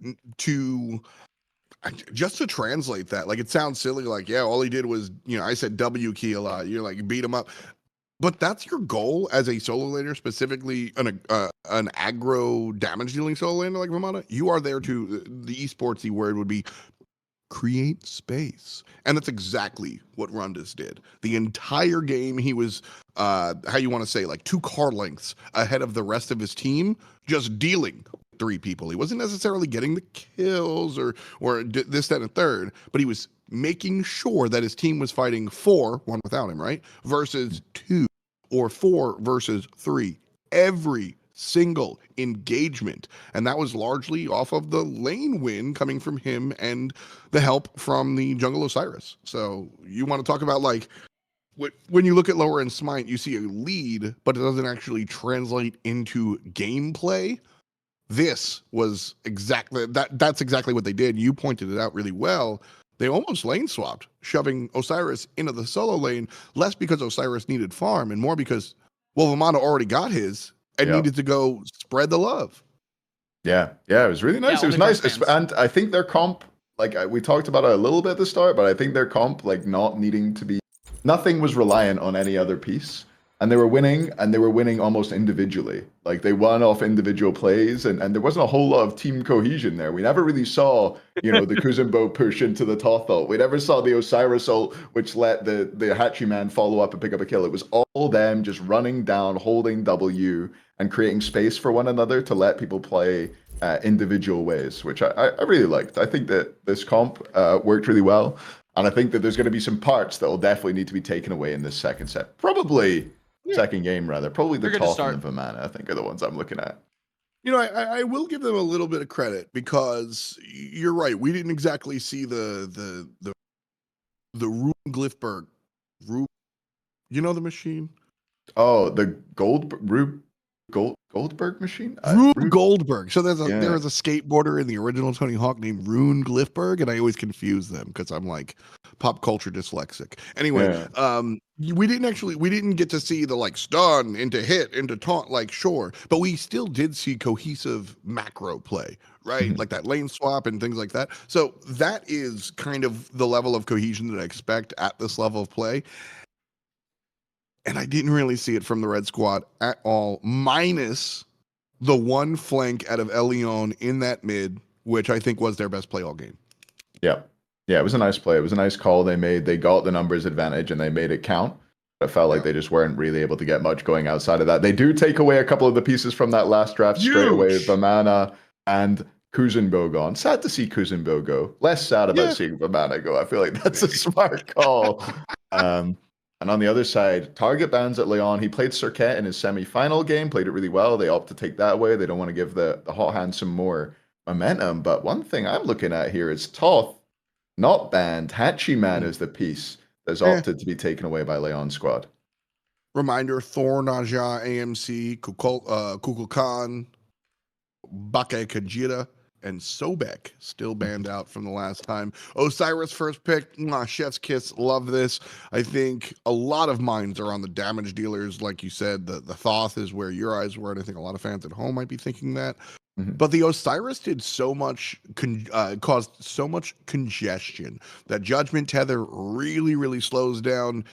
just to translate that, like it sounds silly, like, yeah, all he did was, I said W key a lot. You're like, beat him up. But that's your goal as a solo laner, specifically an aggro damage dealing solo laner like Vamana. You are there to, the esportsy word would be create space. And that's exactly what Rundus did. The entire game, he was, how you want to say, like 2 car lengths ahead of the rest of his team, just dealing 3 people. He wasn't necessarily getting the kills or this, that, and a third, but he was making sure that his team was fighting 4, 1 without him, right? Versus 2 or 4 versus 3. Every single engagement, and that was largely off of the lane win coming from him and the help from the jungle Osiris. So you want to talk about like when you look at lower end Smite, you see a lead, but it doesn't actually translate into gameplay. This was exactly that's exactly what they did. You pointed it out really well. They almost lane swapped, shoving Osiris into the solo lane, less because Osiris needed farm and more because, well, Vamana already got his and needed to go spread the love. Yeah, it was really nice. Yeah, it was nice. And I think their comp, like we talked about it a little bit at the start, but I think their comp, like not needing to be, nothing was reliant on any other piece. And they were winning almost individually. Like they won off individual plays, and there wasn't a whole lot of team cohesion there. We never really saw, the Kuzumbo push into the Toth ult. We never saw the Osiris ult, which let the Hachi man follow up and pick up a kill. It was all them just running down, holding W, and creating space for one another to let people play individual ways, which I really liked. I think that this comp worked really well. And I think that there's going to be some parts that will definitely need to be taken away in this second set. Second game, rather. Probably the Toth and the Vamana, I think, are the ones I'm looking at. I will give them a little bit of credit because you're right. We didn't exactly see the Rune Glyphberg. The machine? Oh, the Goldberg machine? Rube Goldberg. So there was a skateboarder in the original Tony Hawk named Rune Glyphberg, and I always confuse them because I'm like pop culture dyslexic. Anyway, we didn't get to see the like stun into hit into taunt, like sure, but we still did see cohesive macro play, right? Like that lane swap and things like that. So that is kind of the level of cohesion that I expect at this level of play. And I didn't really see it from the red squad at all, minus the one flank out of Elion in that mid, which I think was their best play all game. Yeah, Yeah, it was a nice play. It was a nice call they made. They got the numbers advantage and they made it count. I felt like they just weren't really able to get much going outside of that. They do take away a couple of the pieces from that last draft straight away. Huge. Vamana and Kuzenbo gone. Sad to see Kuzenbo go. Less sad about seeing Vamana go. I feel like that's a smart call. And on the other side, target bans at Leon. He played Circuit in his semi-final game, played it really well. They opt to take that away. They don't want to give the hot hand some more momentum. But one thing I'm looking at here is Toth not banned. Hachiman is the piece that's opted to be taken away by Leon's squad. Reminder, Thor, Naja, AMC, Kukulkan, Bake Kajira, and Sobek still banned out from the last time. Osiris first pick. Chef's kiss. Love this. I think a lot of minds are on the damage dealers. Like you said, the Thoth is where your eyes were, and I think a lot of fans at home might be thinking that. But the Osiris did so much, caused so much congestion that Judgment Tether really, really slows down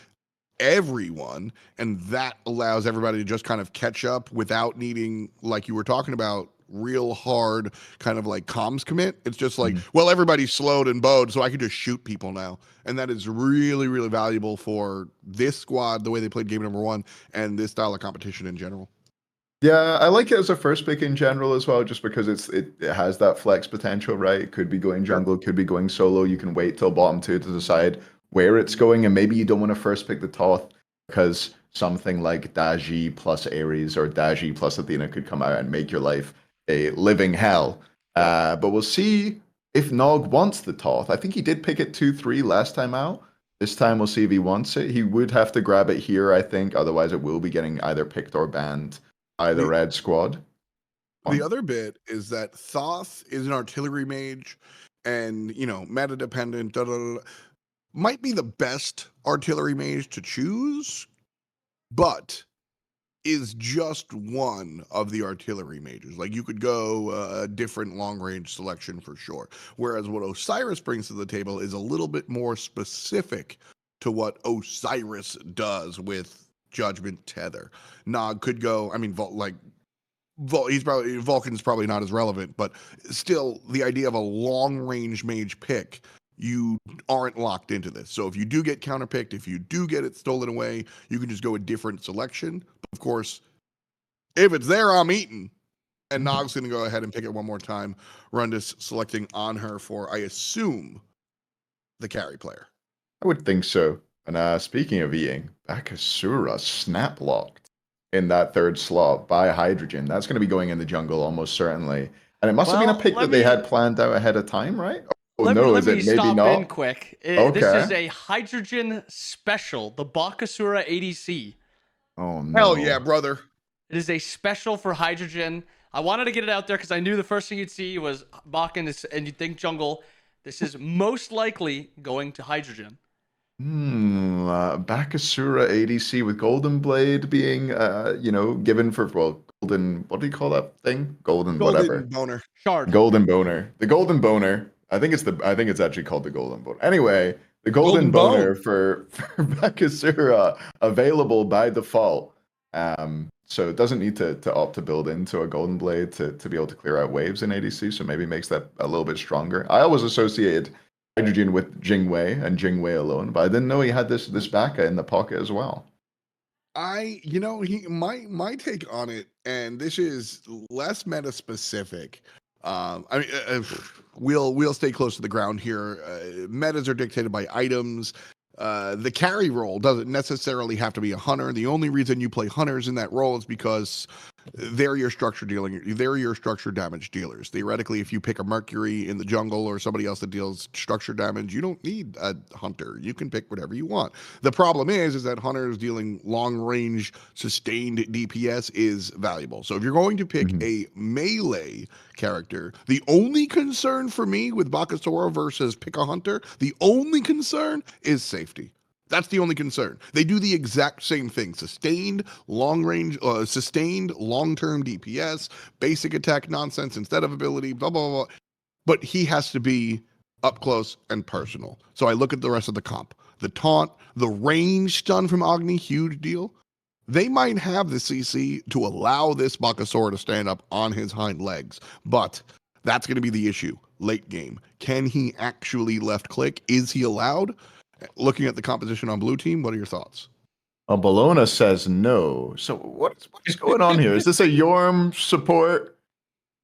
everyone, and that allows everybody to just kind of catch up without needing, like you were talking about, real hard kind of like comms commit. It's just like, well, everybody's slowed and bowed, so I can just shoot people now. And that is really, really valuable for this squad, the way they played game number 1, and this style of competition in general. Yeah, I like it as a first pick in general as well, just because it has that flex potential, right? It could be going jungle, could be going solo. You can wait till bottom 2 to decide where it's going, and maybe you don't want to first pick the Toth because something like Daji plus Ares or Daji plus Athena could come out and make your life a living hell. But we'll see if Nog wants the Toth. I think he did pick it 2-3 last time out. This time we'll see if he wants it. He would have to grab it here, I think. Otherwise, it will be getting either picked or banned by the red squad. The other bit is that Thoth is an artillery mage and, meta dependent, might be the best artillery mage to choose, but is just one of the artillery mages. Like, you could go a different long range selection for sure. Whereas what Osiris brings to the table is a little bit more specific to what Osiris does with Judgment Tether. Nog could go, Vulcan's probably not as relevant, but still the idea of a long range mage pick, you aren't locked into this. So if you do get counterpicked, if you do get it stolen away, you can just go a different selection. But of course, if it's there, I'm eating. And Nog's going to go ahead and pick it one more time. Rundus selecting on her for, I assume, the carry player. I would think so. And speaking of eating, Bakasura snap locked in that third slot by Hydrogen. That's going to be going in the jungle almost certainly. And it must have been a pick that they had planned out ahead of time, right? Oh, no, is it maybe not? In quick. Okay. This is a Hydrogen special, the Bakasura ADC. Oh, no. Hell yeah, brother. It is a special for Hydrogen. I wanted to get it out there because I knew the first thing you'd see was Bakken, and you'd think jungle. This is most likely going to Hydrogen. Bakasura ADC with Golden Blade being, given for, golden, what do you call that thing? Golden whatever. Boner. Shard. Golden Boner. The Golden Boner. I think it's actually called the Golden Boner. Anyway, the Golden Boner for Bakasura available by default. So it doesn't need to opt to build into a Golden Blade to be able to clear out waves in ADC, so maybe makes that a little bit stronger. I always associated Hydrogen with Jingwei and Jingwei alone, but I didn't know he had this Baka in the pocket as well. My take on it, and this is less meta specific. We'll stay close to the ground here. Metas are dictated by items. The carry role doesn't necessarily have to be a hunter. The only reason you play hunters in that role is because they're your structure damage dealers. Theoretically, if you pick a Mercury in the jungle or somebody else that deals structure damage, you don't need a hunter. You can pick whatever you want. The problem is that hunters dealing long range sustained DPS is valuable. So if you're going to pick a melee character, the only concern for me with Bakasura versus pick a hunter, the only concern is safety. That's the only concern. They do the exact same thing. Sustained, long-term DPS, basic attack nonsense instead of ability, blah, blah, blah. But he has to be up close and personal. So I look at the rest of the comp. The taunt, the range stun from Agni, huge deal. They might have the CC to allow this Bakasura to stand up on his hind legs, but that's going to be the issue. late game. Can he actually left click? Is he allowed? Looking at the composition on blue team, what are your thoughts? Bologna says no. So what is going on here? Is this a Yorm support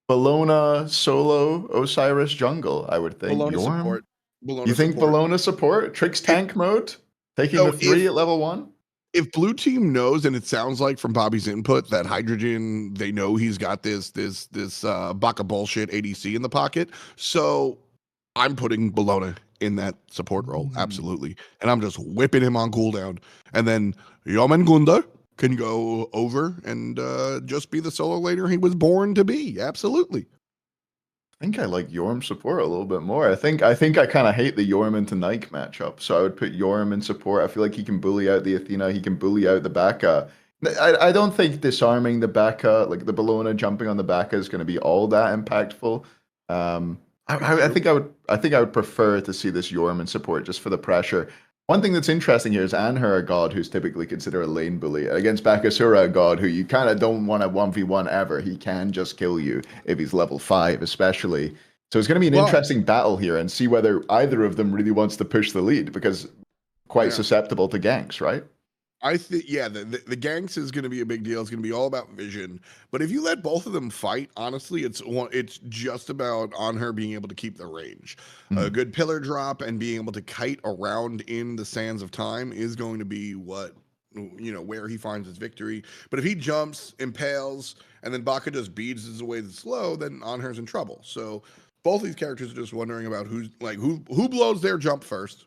Bologna solo Osiris jungle? I would think Bologna Yorm. support. You think Bologna support Trix tank mode, taking the 3 at level 1? If blue team knows, and it sounds like from Bobby's input that Hydrogen, they know he's got this Baka bullshit ADC in the pocket. So I'm putting Bologna in that support role, absolutely, and I'm just whipping him on cooldown, and then Yomengunda can go over and just be the solo laner he was born to be. Absolutely. I think I like Yorm support a little bit more. I think I kind of hate the Yorm into Nike matchup, so I would put Yorm in support. I feel like he can bully out the Athena, he can bully out the Baka. I don't think disarming the Baka, like the Bologna jumping on the Baka, is going to be all that impactful. I think I would prefer to see this Yorm in support just for the pressure. One thing that's interesting here is Anhur, a god who's typically considered a lane bully, against Bakasura, a god who you kind of don't want to 1v1 ever. He can just kill you if he's level 5, especially. So it's going to be an interesting battle here and see whether either of them really wants to push the lead, because quite susceptible to ganks, right? I think, yeah, the ganks is going to be a big deal. It's going to be all about vision. But if you let both of them fight, honestly, it's just about on her being able to keep the range. A good pillar drop and being able to kite around in the sands of time is going to be what, where he finds his victory. But if he jumps, impales, and then Baka just beats his way slow, then Anher's in trouble. So both these characters are just wondering about who blows their jump first.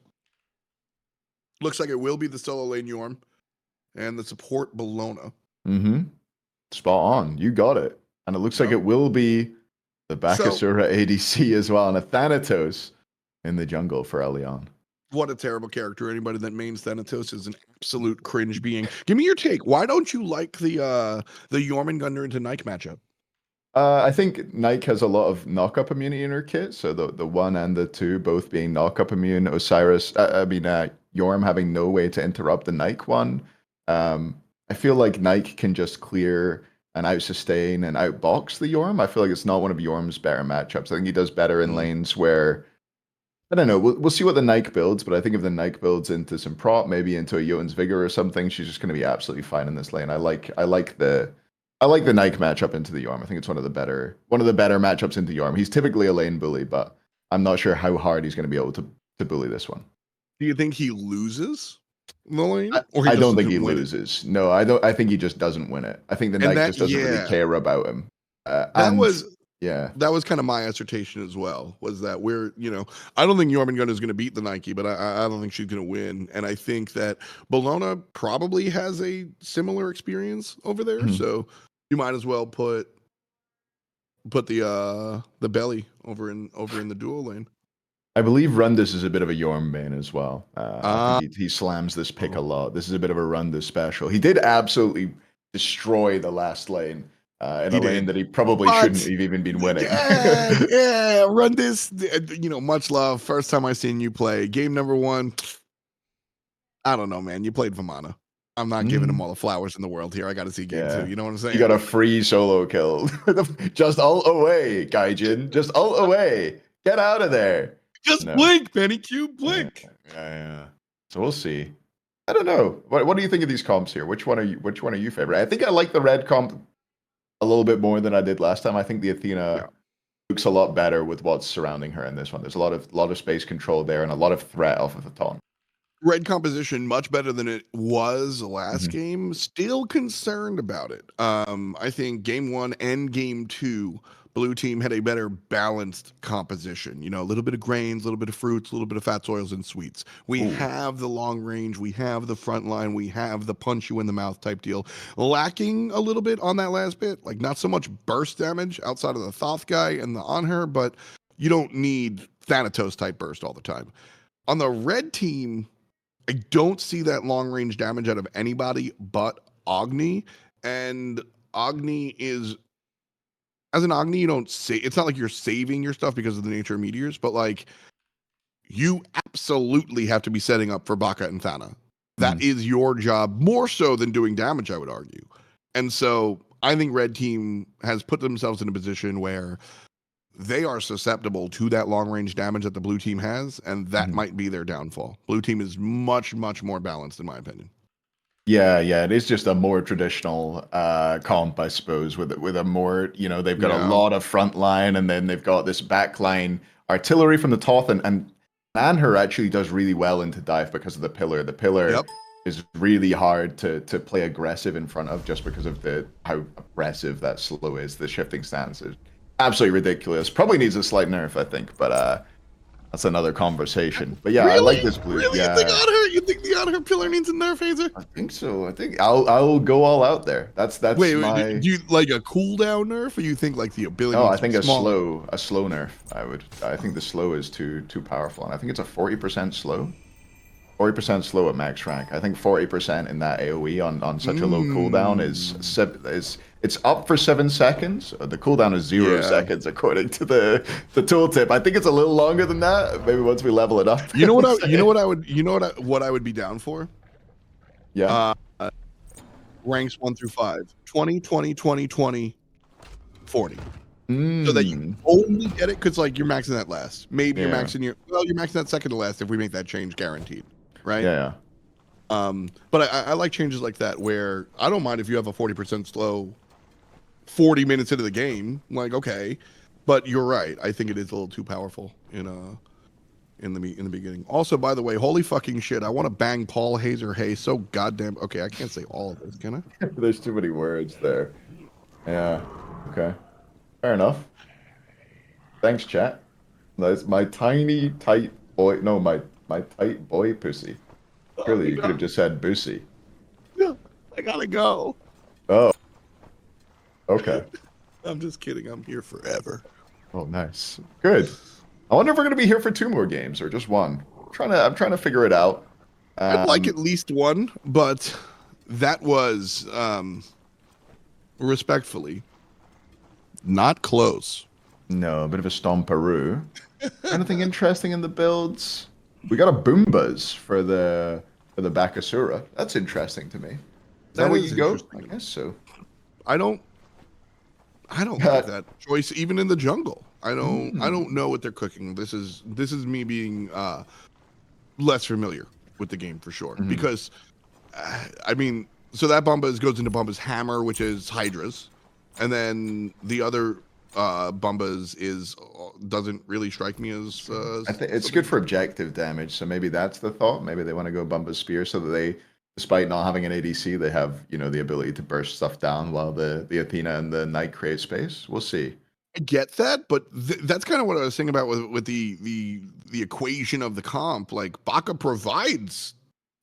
Looks like it will be the solo lane Yorm and the support Bologna. Spot on. You got it. And it looks like it will be the Bakasura ADC as well, and a Thanatos in the jungle for Elion. What a terrible character. Anybody that mains Thanatos is an absolute cringe being. Give me your take. Why don't you like the Jormungandr into Nike matchup? I think Nike has a lot of knock-up immunity in her kit, so the 1 and the 2 both being knock-up immune. Osiris, Yorm having no way to interrupt the Nike one. I feel like Nike can just clear and out-sustain and outbox the Yorm. I feel like it's not one of Yorm's better matchups. I think he does better in lanes where, I don't know, we'll see what the Nike builds, but I think if the Nike builds into some prop, maybe into a Jotun's Vigor or something, she's just going to be absolutely fine in this lane. I like the Nike matchup into the Yorm. I think it's one of the better matchups into Yorm. He's typically a lane bully, but I'm not sure how hard he's going to be able to bully this one. Do you think he loses the lane? I don't think he loses. No, I don't. I think he just doesn't win it. I think the Nike just doesn't really care about him. That was kind of my assertion as well, was that I don't think Jormungandr is going to beat the Nike, but I don't think she's going to win. And I think that Bologna probably has a similar experience over there. So you might as well put the belly over in the dual lane. I believe Rundus is a bit of a Yorm main as well. I think he slams this pick a lot. This is a bit of a Rundus special. He did absolutely destroy the last lane in a lane that he probably shouldn't have even been winning. Yeah, Rundus, much love. First time I seen you play. Game number 1, I don't know, man. You played Vamana. I'm not giving him all the flowers in the world here. I got to see game 2. You know what I'm saying? You got a free solo kill. Just ult away, Gaijin. Just ult away. Get out of there. Just blink, Benny Q, blink. Yeah. So we'll see. I don't know. What do you think of these comps here? Which one are you favorite? I think I like the red comp a little bit more than I did last time. I think the Athena looks a lot better with what's surrounding her in this one. There's a lot of space control there and a lot of threat off of the taunt. Red composition much better than it was last game. Still concerned about it. I think game 1 and game 2, blue team had a better balanced composition. A little bit of grains, a little bit of fruits, a little bit of fats, oils, and sweets. We have the long range, we have the front line, we have the punch you in the mouth type deal. Lacking a little bit on that last bit, like not so much burst damage outside of the Thoth guy and the Anhur, but you don't need Thanatos type burst all the time. On the red team, I don't see that long range damage out of anybody but Agni, and Agni is, as an Agni, you don't say, it's not like you're saving your stuff because of the nature of meteors, but like you absolutely have to be setting up for Baka and Thana. That is your job, more so than doing damage, I would argue. And so I think red team has put themselves in a position where they are susceptible to that long range damage that the blue team has, and that might be their downfall. Blue team is much more balanced, in my opinion. Yeah, it is just a more traditional comp, I suppose, with a more, they've got a lot of front line, and then they've got this back line artillery from the top, and Anher actually does really well into dive because of the pillar. The pillar is really hard to play aggressive in front of just because of how aggressive that slow is. The shifting stance is absolutely ridiculous. Probably needs a slight nerf, I think, but that's another conversation. But yeah, really? I like this blue. Really? Yeah. You think the Anher pillar needs a nerf, Hazer? I think so. I think I'll go all out there. That's Wait, my. do you like a cooldown nerf, or you think like the ability? No, I think a smaller? slow nerf. I think the slow is too powerful, and I think it's a 40% slow. 40% slow at max rank. I think 40% in that AOE on such a low cooldown is it's up for 7 seconds. The cooldown is 0 seconds according to the tooltip. I think it's a little longer than that. Maybe once we level it up. What I would be down for? Yeah. Ranks 1 through 5. 20, 20, 20, 20, 40. So that you only get it because like you're maxing that last. Maybe you're maxing you're maxing that second to last if we make that change guaranteed. Right? Yeah. But I like changes like that where I don't mind if you have a 40% slow 40 minutes into the game. Like, okay. But you're right. I think it is a little too powerful in the beginning. Also, by the way, holy fucking shit, I want to bang Paul Hazer Hay so goddamn okay, I can't say all of this, can I? There's too many words there. Yeah. Okay. Fair enough. Thanks, chat. That's my tiny tight boy. No, my tight boy pussy. Surely you could have just said bussy. No, I gotta go. Oh. Okay. I'm just kidding. I'm here forever. Oh, nice. Good. I wonder if we're gonna be here for 2 more games or just 1. I'm trying to figure it out. I'd like at least 1, but that was respectfully not close. No, a bit of a stomperoo. Anything interesting in the builds? We got a Boombas for the Bakasura. That's interesting to me. Is that where you go? I guess so. I don't like that choice even in the jungle. I don't know what they're cooking. This is me being less familiar with the game for sure. Because I mean, so that Bumbas goes into Bumba's hammer, which is Hydra's, and then the other Bumbas doesn't really strike me as I think it's good for objective damage, so maybe that's the thought. Maybe they want to go Bumba's spear so that they, despite not having an ADC, they have, the ability to burst stuff down while the Athena and the Knight create space. We'll see. I get that, but that's kind of what I was thinking about with the equation of the comp. Like Baka provides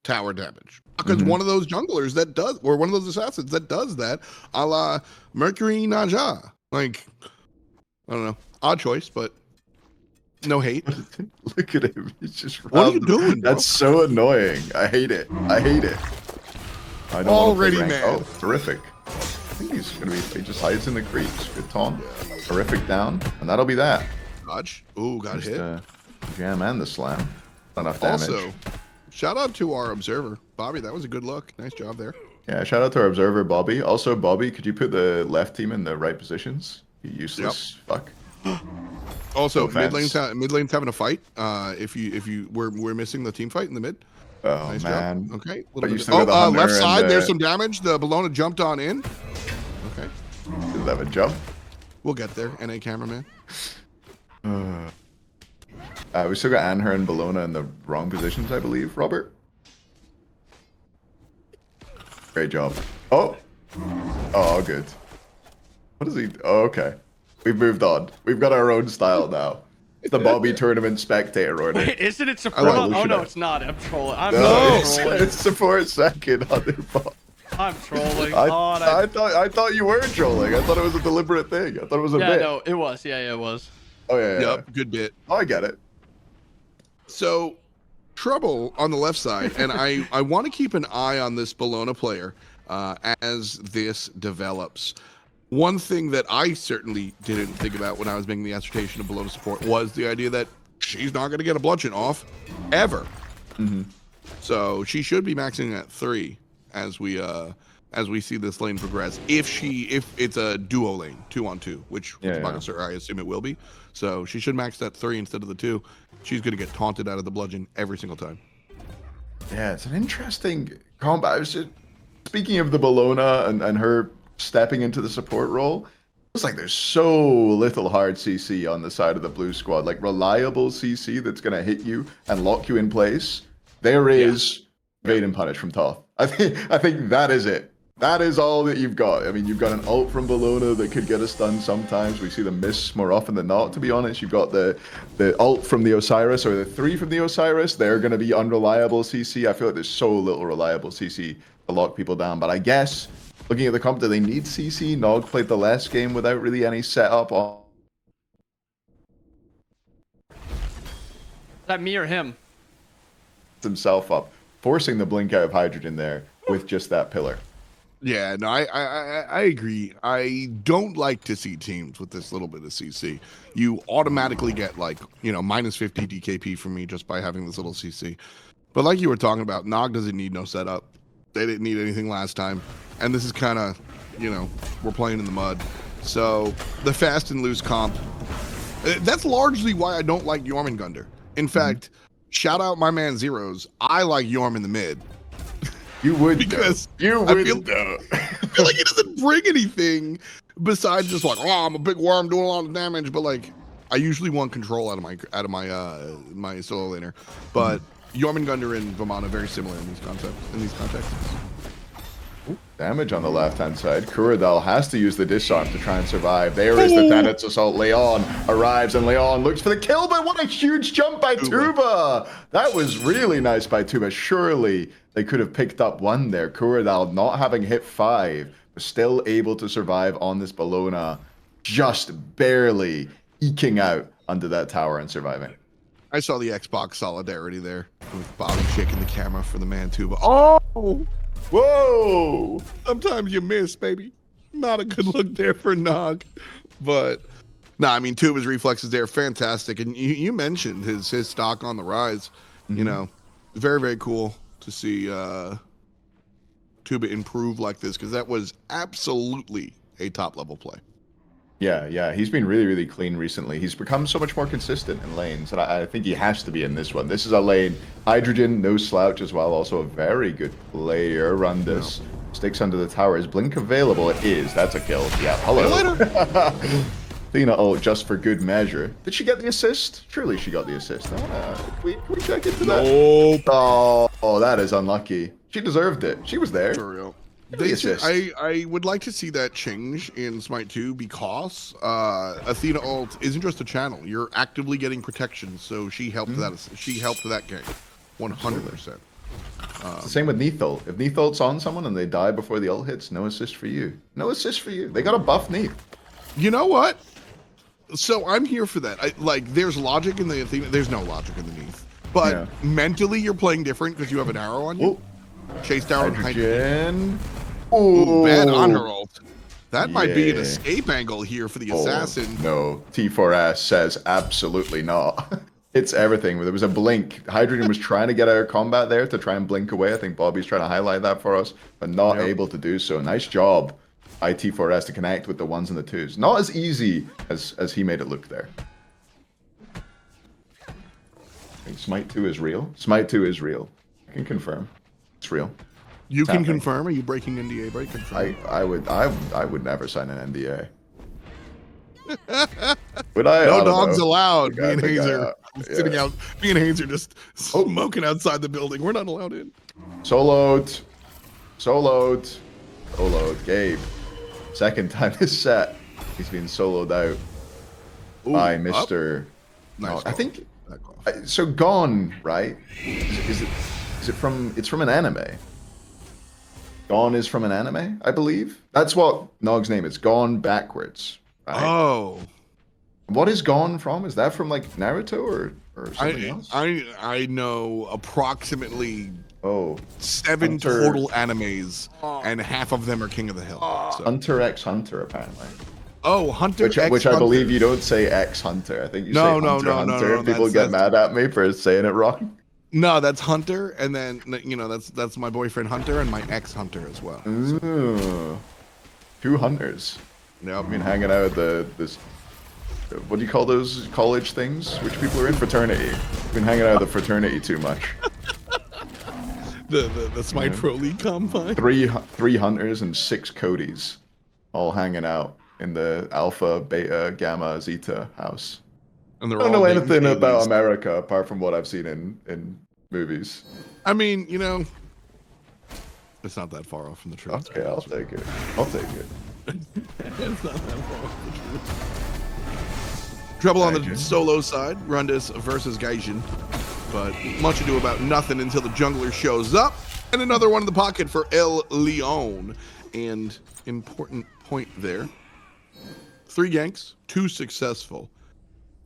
tower damage. Baka's one of those junglers that does, or one of those assassins that does that, a la Mercury Naja. Like, I don't know, odd choice, but no hate. Look at him. He's just what are you doing, bro? That's so annoying. I hate it. I don't already, man. Oh, terrific. I think he's gonna be. He just hides in the creeps. Good taunt. Terrific down, and that'll be that. Dodge. Ooh, got Just, hit. Jam and the slam. Not enough damage. Also, shout out to our observer, Bobby. That was a good look. Nice job there. Yeah, shout out to our observer, Bobby. Also, Bobby, could you put the left team in the right positions? You useless fuck. Also, No mid lane's having a fight. We're missing the team fight in the mid. Oh Nice man. job. Okay. But you still got the Hunter left side. and There's some damage. The Bologna jumped on in. Okay. Did that have a jump? We'll get there. NA cameraman. We still got Anher and Bologna in the wrong positions, I believe, Robert. Great job. Oh, good. What is he? Oh, okay. We've moved on. We've got our own style now. It's the Bobby Tournament Spectator order. Wait, isn't it support? Oh no, it's not. I'm trolling. It's support second on their bot. I'm trolling. I thought you were trolling. I thought it was a deliberate thing. I thought it was a bit. Yeah, no, it was. Yeah, it was. Oh yeah. Yep, good bit. Oh, I get it. So, trouble on the left side, and I want to keep an eye on this Bologna player as this develops. One thing that I certainly didn't think about when I was making the assertion of Bologna support was the idea that she's not going to get a bludgeon off ever. So she should be maxing at 3 as we as we see this lane progress. If it's a duo lane, 2-on-2, which Yeah, yeah. I assume it will be. So she should max that 3 instead of the 2. She's going to get taunted out of the bludgeon every single time. Yeah, it's an interesting combat. I was just, speaking of the Bellona and her stepping into the support role, it's like there's so little hard CC on the side of the blue squad. Like reliable CC that's going to hit you and lock you in place. There is evade and punish from Toth. I think that is it. That is all that you've got. I mean, you've got an ult from Bellona that could get a stun sometimes. We see them miss more often than not, to be honest. You've got the ult from the Osiris or the 3 from the Osiris. They're going to be unreliable CC. I feel like there's so little reliable CC to lock people down. But I guess, looking at the comp, do they need CC? Nog played the last game without really any setup on. That me or him? Himself up, forcing the blink out of Hydrogen there with just that pillar. Yeah, no, I agree. I don't like to see teams with this little bit of CC. You automatically get like, minus 50 DKP from me just by having this little CC. But like you were talking about, Nog doesn't need no setup. They didn't need anything last time. And this is kind of, we're playing in the mud. So the fast and loose comp, that's largely why I don't like Jormungandr. In fact, shout out my man Zeros. I like Yorm in the mid. You would, because you would. I feel like he doesn't bring anything besides just like, oh, I'm a big worm doing a lot of damage. But like, I usually want control out of my solo laner. But Jormungandr and Vamana very similar in these contexts. Ooh, damage on the left-hand side. Kuradal has to use the disarm to try and survive. There is the Thanat's Assault. Leon arrives, and Leon looks for the kill, but what a huge jump by Tuba! That was really nice by Tuba. Surely they could have picked up one there. Kuradal, not having hit 5, was still able to survive on this Bellona, just barely eking out under that tower and surviving. I saw the Xbox solidarity there with Bobby shaking the camera for the man Tuba. Oh! Whoa! Sometimes you miss, baby. Not a good look there for Nog. But, I mean, Tuba's reflexes there, fantastic. And you mentioned his stock on the rise. Very, very cool to see Tuba improve like this, because that was absolutely a top-level play. Yeah, he's been really, really clean recently. He's become so much more consistent in lanes, and I think he has to be in this one. This is a lane. Hydrogen, no slouch as well. Also a very good player. Run this. Sticks under the tower. Is Blink available? It is. That's a kill. Yeah, hello. Athena ult just for good measure. Did she get the assist? Surely she got the assist. Can we check into that? Nope. Oh, that is unlucky. She deserved it. She was there. For real. Assist. I would like to see that change in Smite 2 because Athena ult isn't just a channel. You're actively getting protection, so she helped that. She helped that game, 100%. It's the same with Neath ult. If Neath ult's on someone and they die before the ult hits, no assist for you. No assist for you. They got to buff Neath. You know what? So I'm here for that. There's logic in the Athena. There's no logic in the Neath. But mentally, you're playing different because you have an arrow on you. Ooh. Chase down Hydrogen. Ooh, bad on her ult. That might be an escape angle here for the assassin. No, T4S says absolutely not. It's everything. There was a blink. Hydrogen was trying to get out of combat there to try and blink away. I think Bobby's trying to highlight that for us, but not able to do so. Nice job by T4S to connect with the 1s and the 2s. Not as easy as he made it look there. I think Smite 2 is real. Smite 2 is real. I can confirm. It's real. You can confirm? Are you breaking NDA? Break confirm. I would never sign an NDA. Would I? No I dogs know. allowed. Me and Hazer sitting out. Me and Hazer just smoking outside the building. We're not allowed in. Soloed. Gabe. Second time this set, he's been soloed out by Mr. Nice. I think. So Gone, right? Is it from? It's from an anime. Gone is from an anime, I believe. That's what Nog's name is. Gone backwards. Right? Oh. What is Gone from? Is that from like Naruto or something else? I know approximately 7 Hunter. total animes, and half of them are King of the Hill. So. Hunter x Hunter, apparently. Oh, Hunter which x I Hunter. believe you don't say X Hunter. I think you say Hunter. No. People get mad at me for saying it wrong. No, that's Hunter, and then that's my boyfriend Hunter and my ex Hunter as well. Ooh. 2 hunters. Yep. I mean, hanging out at this. What do you call those college things? Which people are in fraternity? Been hanging out at the fraternity too much. The Smite Pro League combine. 3 hunters and 6 Codys, all hanging out in the Alpha, Beta, Gamma, Zeta house. And I don't know anything about America apart from what I've seen in movies. I mean, it's not that far off from the truth. Okay, I'll take it. I'll take it. It's not that far off the truth. Trouble on the solo side, Rundis versus Gaijin. But much ado about nothing until the jungler shows up. And another one in the pocket for El Leon. And important point there. 3 ganks, 2 successful.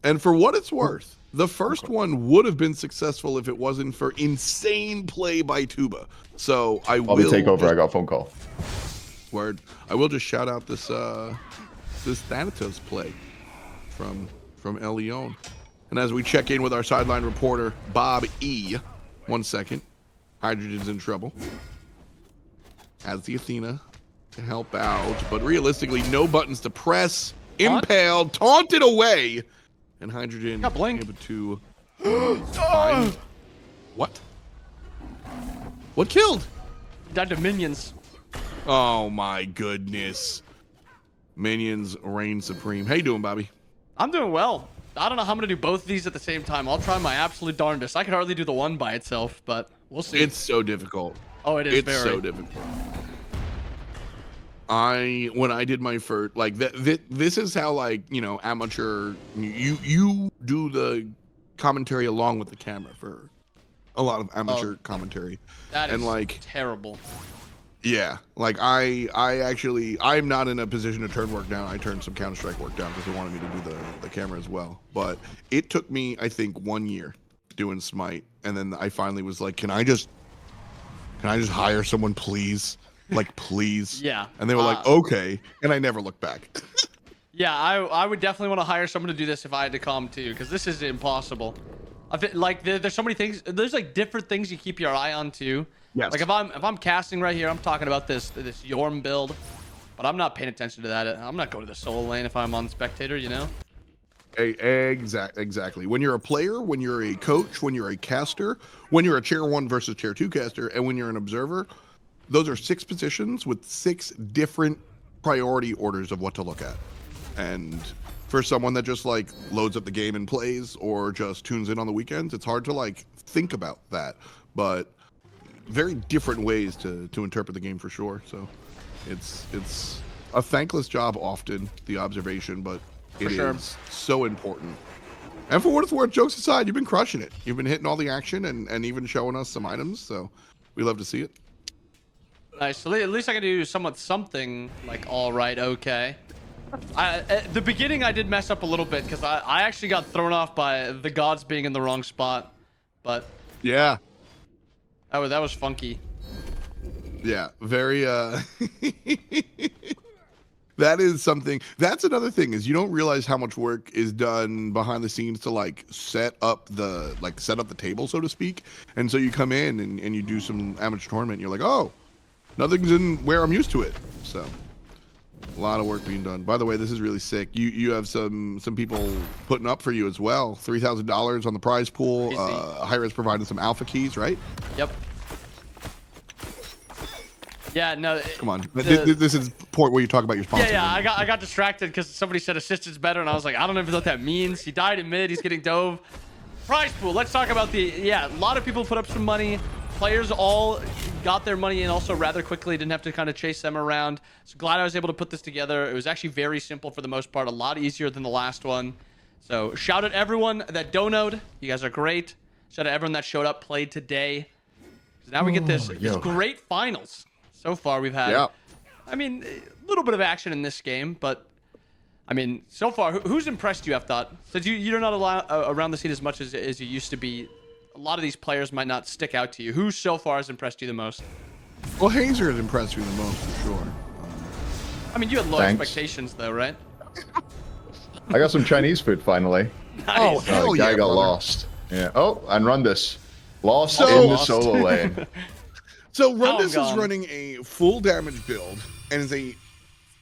And for what it's worth, the first one would have been successful if it wasn't for insane play by Tuba. So I'll be take over. I got a phone call. Word. I will just shout out this Thanatos play from El Leon. And as we check in with our sideline reporter, Bob E. 1 second. Hydrogen's in trouble. Has the Athena to help out. But realistically, no buttons to press. Impaled. Taunted away. And Hydrogen able to find... What? What killed? Died to minions. Oh my goodness. Minions reign supreme. How you doing, Bobby? I'm doing well. I don't know how I'm going to do both of these at the same time. I'll try my absolute darndest. I could hardly do the one by itself, but we'll see. It's so difficult. Oh, it is It's so difficult. When I did my first, like, this is how, like, amateur, you do the commentary along with the camera for a lot of amateur commentary. That is and, like, terrible. Yeah, like I'm not in a position to turn work down. I turned some Counter-Strike work down because they wanted me to do the camera as well. But it took me, I think, 1 year doing Smite, and then I finally was like, can I just hire someone, please? Like, please? Yeah. And they were like, okay, and I never looked back. Yeah, I would definitely want to hire someone to do this if I had to come too, because this is impossible. Like there's so many things. There's like different things you keep your eye on too. Yes. Like if I'm casting right here, I'm talking about this Yorm build, but I'm not paying attention to that. I'm not going to the solo lane if I'm on spectator, Exactly. When you're a player, when you're a coach, when you're a caster, when you're a tier 1 versus tier 2 caster, and when you're an observer, those are 6 positions with 6 different priority orders of what to look at. And for someone that just like loads up the game and plays or just tunes in on the weekends, it's hard to like think about that. But very different ways to interpret the game for sure. So it's a thankless job often, the observation, but it is so important. And for what it's worth, jokes aside, you've been crushing it. You've been hitting all the action and even showing us some items, so we love to see it. Nice. So at least I can do something like all right, okay. At the beginning, I did mess up a little bit because I actually got thrown off by the gods being in the wrong spot, but yeah. That was funky. Yeah, very that is something. That's another thing is you don't realize how much work is done behind the scenes to like set up the table, so to speak. And so you come in and you do some amateur tournament and you're like, oh, nothing's in where I'm used to it. So a lot of work being done. By the way, this is really sick. You have some people putting up for you as well. $3,000 on the prize pool. Hi-Res provided some alpha keys, right? Yep. Yeah, no. Come on. This is the point where you talk about your sponsor. Yeah, I got distracted because somebody said assist is better, and I was like, I don't know what that means. He died in mid. He's getting dove. Prize pool. Let's talk about a lot of people put up some money. Players all got their money in also rather quickly. Didn't have to kind of chase them around. So glad I was able to put this together. It was actually very simple for the most part. A lot easier than the last one. So shout out everyone that donoed. You guys are great. Shout out everyone that showed up, played today. So now we get this great finals. So far we've had, I mean, a little bit of action in this game, but I mean, so far, who's impressed you, I've thought? Since you're not around the scene as much as you used to be, a lot of these players might not stick out to you. Who so far has impressed you the most? Well, Hazer has impressed me the most, for sure. I mean, you had low expectations, though, right? I got some Chinese food, finally. Nice. Oh, hell yeah, guy got brother. lost. Yeah. Oh, and run this. Lost So- in the solo lane. So Now I'm Rundus is gone. running a full damage build and is a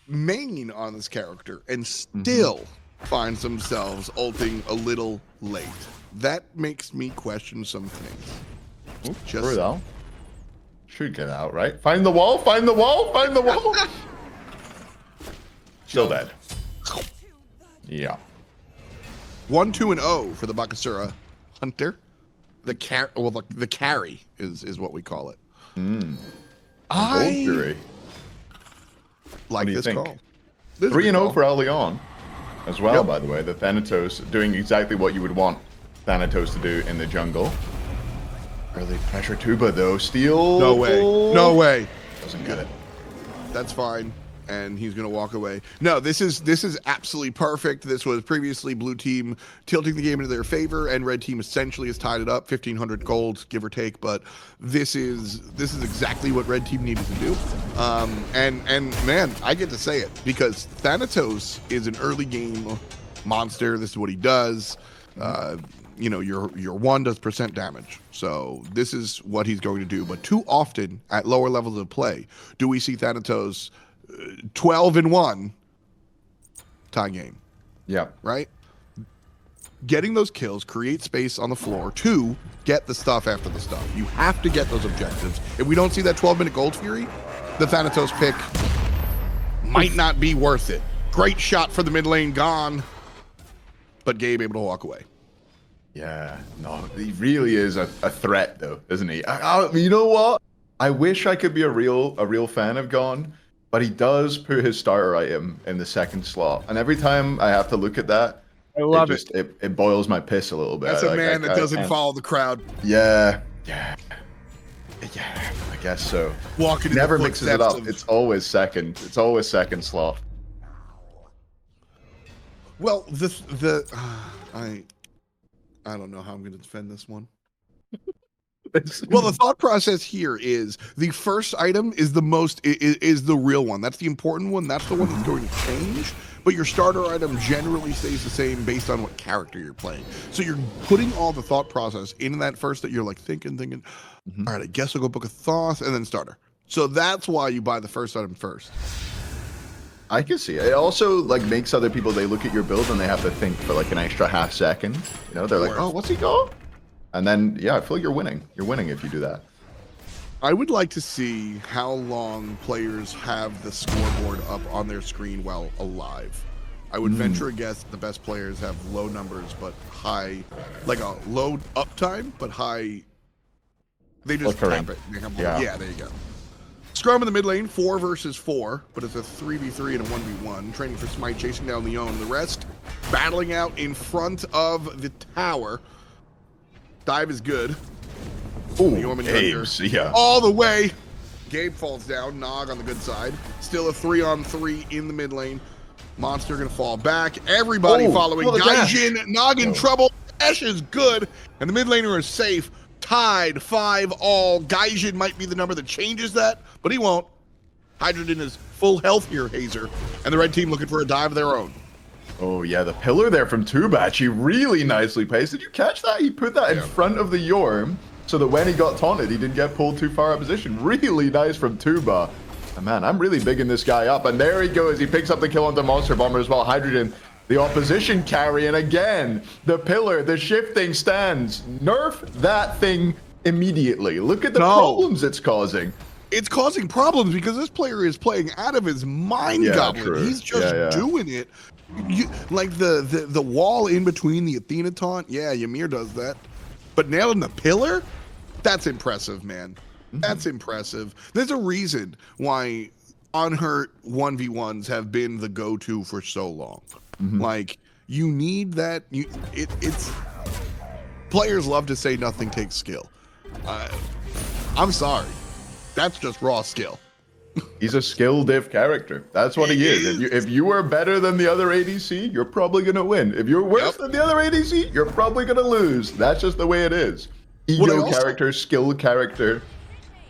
main on this character and still finds themselves ulting a little late. That makes me question some things. Ooh, Just- through though. Should get out, right? Find the wall, find the wall, find the wall. Still dead. Yeah. 1-2 and 0 for the Bakasura Hunter. The carry is what we call it. Gold I Fury. like do you this think? call. This is a 3-0 call. for Leon as well, Yep. by the way. The Thanatos doing exactly what you would want Thanatos to do in the jungle. Early pressure Tuba though. Steal. No way. No way. Doesn't get it. That's fine. And he's gonna walk away. No, this is absolutely perfect. This was previously blue team tilting the game into their favor, and red team essentially has tied it up, 1,500 gold, give or take. But this is exactly what red team needed to do. And man, I get to say it because Thanatos is an early game monster. This is what he does. You know, your one does percent damage. So this is what he's going to do. But too often at lower levels of play do we see Thanatos 12 and 1 tie game, Yeah. right? Getting those kills, create space on the floor to get the stuff after the stuff. You have to get those objectives. If we don't see that 12-minute Gold Fury, the Thanatos pick might not be worth it. Great shot for the mid lane, gone. But Gabe able to walk away. Yeah. No, he really is a threat though, isn't he? You know what? I wish I could be a real fan of Gon, but he does put his starter item in the second slot. And every time I have to look at that, I love it boils my piss a little bit. That's a Like, man that I doesn't can't- follow the crowd. Yeah, I guess so. Walking in Never the mixes it footsteps up. of- It's always second. It's always second slot. Well, I don't know how I'm going to defend this one. Well, the thought process here is the first item is the most is the real one. That's the important one. That's the one that's going to change. But your starter item generally stays the same based on what character you're playing. So you're putting all the thought process into that first that you're like thinking. All right, I guess I'll go book a Thoth and then starter. So that's why you buy the first item first. I can see it. It also like makes other people, they look at your build and they have to think for like an extra half second. You know, they're like, oh, what's he got? And then, yeah, I feel like you're winning. You're winning if you do that. I would like to see how long players have the scoreboard up on their screen while alive. I would venture a guess that the best players have low numbers but high, like a low uptime but high. They just Flickering. tap it. They have Yeah. there you go. Scrum in the mid lane, 4 versus 4, but it's a 3v3 and a 1v1. Training for Smite, chasing down Leon. The rest battling out in front of the tower. Dive is good. Ooh, Yorman Gabe's, yeah. All the way. Gabe falls down. Nog on the good side. Still a 3-on-3 in the mid lane. Monster gonna fall back. Everybody following. the dash. Gaijin, Nog in trouble. Dash is good. And the mid laner is safe. Tied 5-all. Gaijin might be the number that changes that, but he won't. Hydrogen is full health here, Hazer. And the red team looking for a dive of their own. Oh, yeah, the pillar there from Tubatch, he really nicely placed. Did you catch that? He put that in front of the Yorm so that when he got taunted, he didn't get pulled too far out of position. Really nice from Tuba. And man, I'm really bigging this guy up. And there he goes. He picks up the kill on the Monster Bomber as well. Hydrogen, the opposition carry. And again, the pillar, the shifting stands. Nerf that thing immediately. Look at the problems it's causing. It's causing problems because this player is playing out of his mind, Yeah, Goblin. true. He's just doing it. Like the wall in between the Athena taunt, yeah, Ymir does that. But nailing the pillar? That's impressive, man. That's impressive. There's a reason why unhurt 1v1s have been the go-to for so long. Like, you need that. It's players love to say nothing takes skill. I'm sorry. That's just raw skill. He's a skill diff character. That's what he is. If you are better than the other ADC, you're probably going to win. If you're worse than the other ADC, you're probably going to lose. That's just the way it is. Ego character, skill character,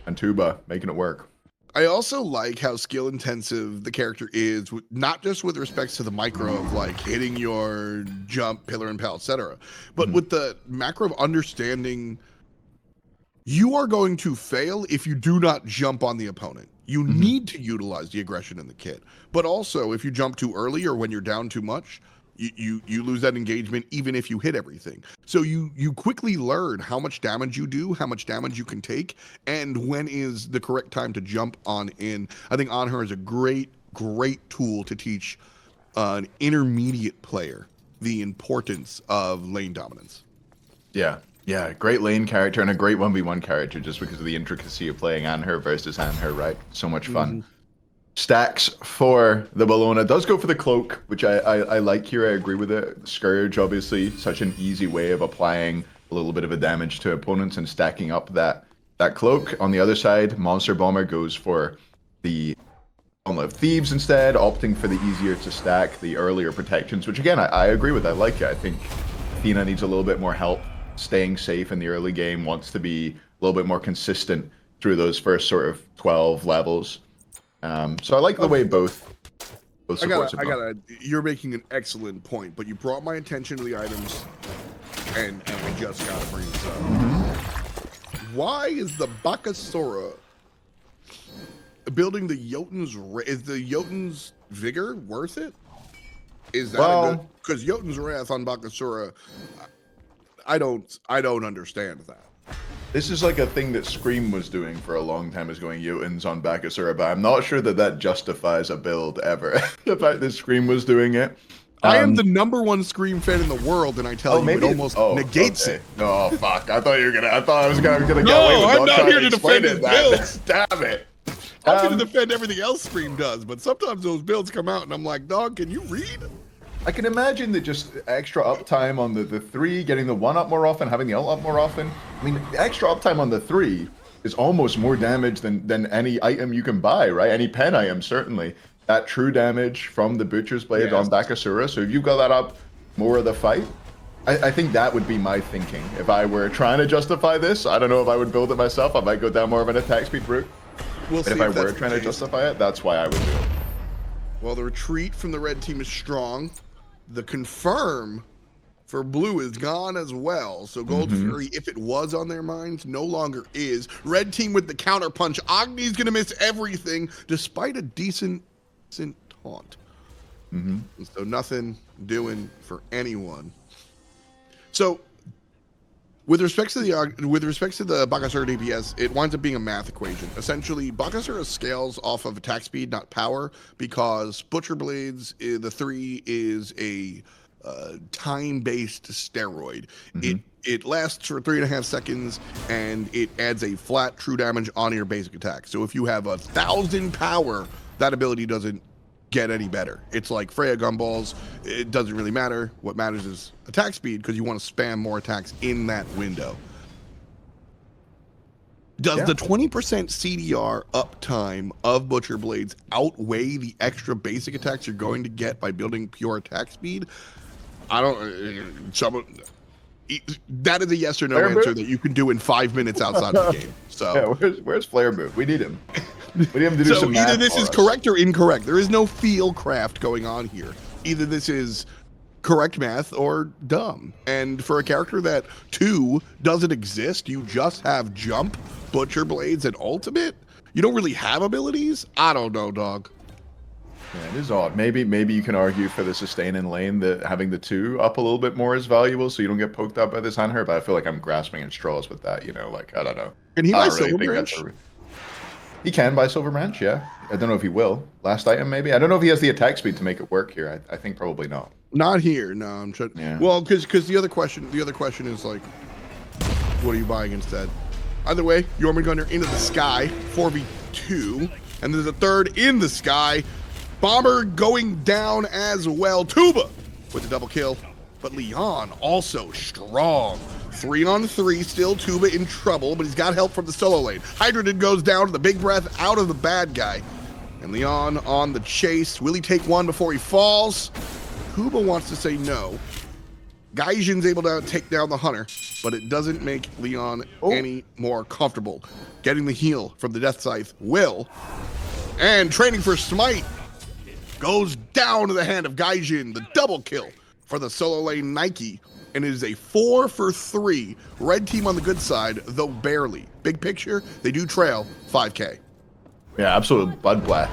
and Tuba making it work. I also like how skill intensive the character is, not just with respects to the micro of like hitting your jump, pillar and pal, etc., but with the macro of understanding you are going to fail if you do not jump on the opponent. You need to utilize the aggression in the kit. But also, if you jump too early or when you're down too much, you lose that engagement even if you hit everything. So you quickly learn how much damage you do, how much damage you can take, and when is the correct time to jump on in. I think On Her is a great tool to teach an intermediate player the importance of lane dominance. Yeah. Yeah, great lane character and a great 1v1 character just because of the intricacy of playing Anher versus Anher, right? So much fun. Stacks for the Bellona does go for the cloak, which I like here. I agree with it. Scourge, obviously, such an easy way of applying a little bit of a damage to opponents and stacking up that cloak. On the other side, Monster Bomber goes for the Gauntlet of Thieves instead, opting for the easier to stack, the earlier protections, which again, I agree with. I like it. I think Athena needs a little bit more help staying safe in the early game, wants to be a little bit more consistent through those first sort of 12 levels. So I like the way both supports you're making an excellent point, but you brought my attention to the items, and I just gotta bring this up. Why is the Bakasura building the Jotun's? Is the Jotun's Vigor worth it? Is that because Jotun's Wrath on Bakasura? I don't understand that. This is like a thing that Scream was doing for a long time, is going Jotuns on Bakasura, but I'm not sure that justifies a build ever. The fact that Scream was doing it. I am the #1 Scream fan in the world, and I tell you, it almost negates it. No, fuck! I thought I was gonna get away with I'm not here to defend his builds. Damn it! I'm here to defend everything else Scream does, but sometimes those builds come out, and I'm like, dog, can you read? I can imagine that just extra uptime on the 3, getting the 1 up more often, having the ult up more often. I mean, extra uptime on the 3 is almost more damage than any item you can buy, right? Any pen item, certainly. That true damage from the Butcher's Blade on Bakasura. So if you've got that up more of the fight, I think that would be my thinking. If I were trying to justify this, I don't know if I would build it myself. I might go down more of an attack speed route. But if I were trying to justify it, that's why I would do it. Well, the retreat from the red team is strong. The confirm for blue is gone as well. So Gold Fury, if it was on their minds, no longer is. Red team with the counter punch. Agni's going to miss everything despite a decent taunt. So nothing doing for anyone. So with respect to the Bakasura DPS, it winds up being a math equation. Essentially, Bakasura scales off of attack speed, not power, because Butcher Blades, the 3, is a time-based steroid. It lasts for 3.5 seconds, and it adds a flat true damage on your basic attack. So if you have 1,000 power, that ability doesn't get any better. It's like Freya Gumballs. It doesn't really matter. What matters is attack speed, because you want to spam more attacks in that window. Does the 20% CDR uptime of Butcher Blades outweigh the extra basic attacks you're going to get by building pure attack speed? I don't. That is a yes or no answer that you can do in 5 minutes outside of the game. So where's Flare Move? We need him. We need him to do some math. Either this is correct or incorrect. There is no feel craft going on here. Either this is correct math or dumb. And for a character that 2 doesn't exist, you just have jump, Butcher Blades, and ultimate. You don't really have abilities. I don't know, dog. Yeah, it is odd. Maybe you can argue for the sustain in lane that having the 2 up a little bit more is valuable, so you don't get poked up by this on her. But I feel like I'm grasping at straws with that. You know, like I don't know. Can he buy Silver Branch? He can buy Silver Branch, yeah. I don't know if he will. Last item, maybe. I don't know if he has the attack speed to make it work here. I think probably not. Not here. No, I'm trying. Yeah. Well, because the other question is like, what are you buying instead? Either way, Jormungandr into the sky, 4v2, and there's a third in the sky. Bomber going down as well. Tuba with the double kill, but Leon also strong. 3-on-3, still Tuba in trouble, but he's got help from the solo lane. Hydrogen goes down to the big breath out of the bad guy. And Leon on the chase. Will he take one before he falls? Tuba wants to say no. Gaijin's able to take down the Hunter, but it doesn't make Leon any more comfortable. Getting the heal from the Death Scythe, Will. And training for Smite goes down to the hand of Gaijin. The double kill for the solo lane Nike. and it is a 4 for 3. Red team on the good side, though barely. Big picture, they do trail 5K. Yeah, absolute bloodbath.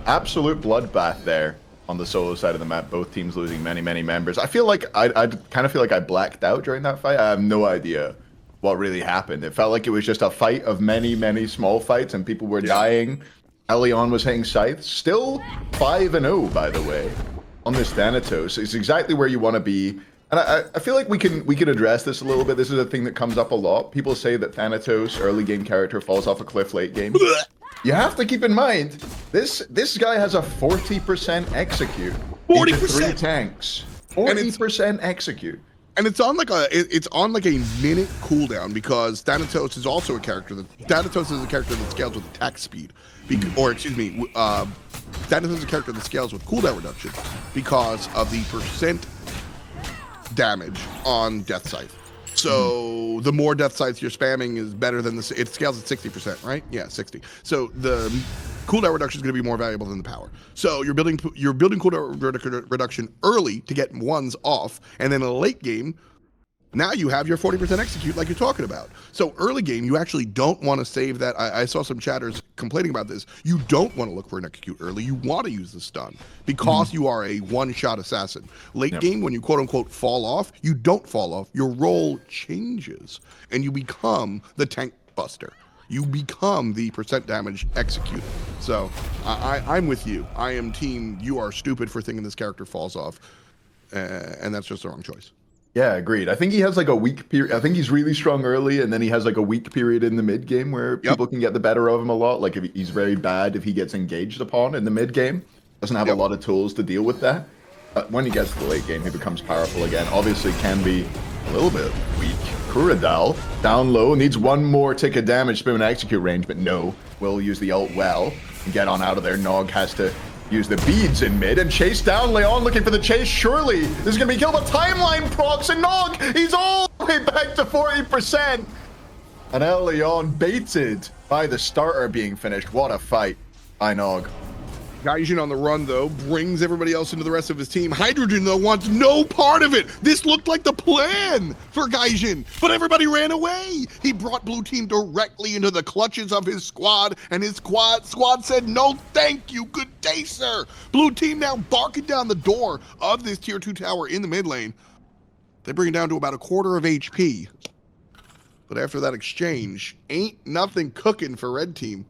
Absolute bloodbath there on the solo side of the map. Both teams losing many, many members. I feel like I kind of feel like I blacked out during that fight. I have no idea what really happened. It felt like it was just a fight of many, many small fights, and people were dying. Leon was hitting scythes. Still 5-0, by the way, on this Thanatos. It's exactly where you want to be. And I feel like we can address this a little bit. This is a thing that comes up a lot. People say that Thanatos, early game character, falls off a cliff late game. You have to keep in mind, this guy has a 40% execute. 40%! 3 tanks. 40% execute. And it's on like a minute cooldown, because Thanatos is also a character that scales with attack speed, Thanatos is a character that scales with cooldown reduction because of the percent damage on death scythe. So the more death scythes you're spamming is better than this. It scales at 60%, right? Yeah, 60. So the cooldown reduction is going to be more valuable than the power. So you're building cooldown reduction early to get ones off, and then in a late game, now you have your 40% execute like you're talking about. So early game, you actually don't want to save that. I saw some chatters complaining about this. You don't want to look for an execute early. You want to use the stun because you are a one-shot assassin. Late game, when you quote-unquote fall off, you don't fall off. Your role changes, and you become the tank buster. You become the percent damage execute. So I'm with you. I am team, you are stupid for thinking this character falls off. And that's just the wrong choice. Yeah, agreed. I think he has like a weak period. I think he's really strong early, and then he has like a weak period in the mid game where people can get the better of him a lot. Like if he's very bad if he gets engaged upon in the mid game. Doesn't have a lot of tools to deal with that. But when he gets to the late game, he becomes powerful again. Obviously can be a little bit weak. Kuradal, down low, needs one more tick of damage to be in execute range, but no. Will use the ult well and get on out of there. Nog has to use the beads in mid and chase down Leon, looking for the chase. Surely this is going to be killed, but timeline procs, and Nog, he's all the way back to 40%. And Leon baited by the starter being finished. What a fight by Nog. Gaijin on the run, though, brings everybody else into the rest of his team. Hydrogen, though, wants no part of it. This looked like the plan for Gaijin, but everybody ran away. He brought blue team directly into the clutches of his squad, and his squad said, no, thank you. Good day, sir. Blue team now barking down the door of this tier 2 tower in the mid lane. They bring it down to about a quarter of HP. But after that exchange, ain't nothing cooking for red team.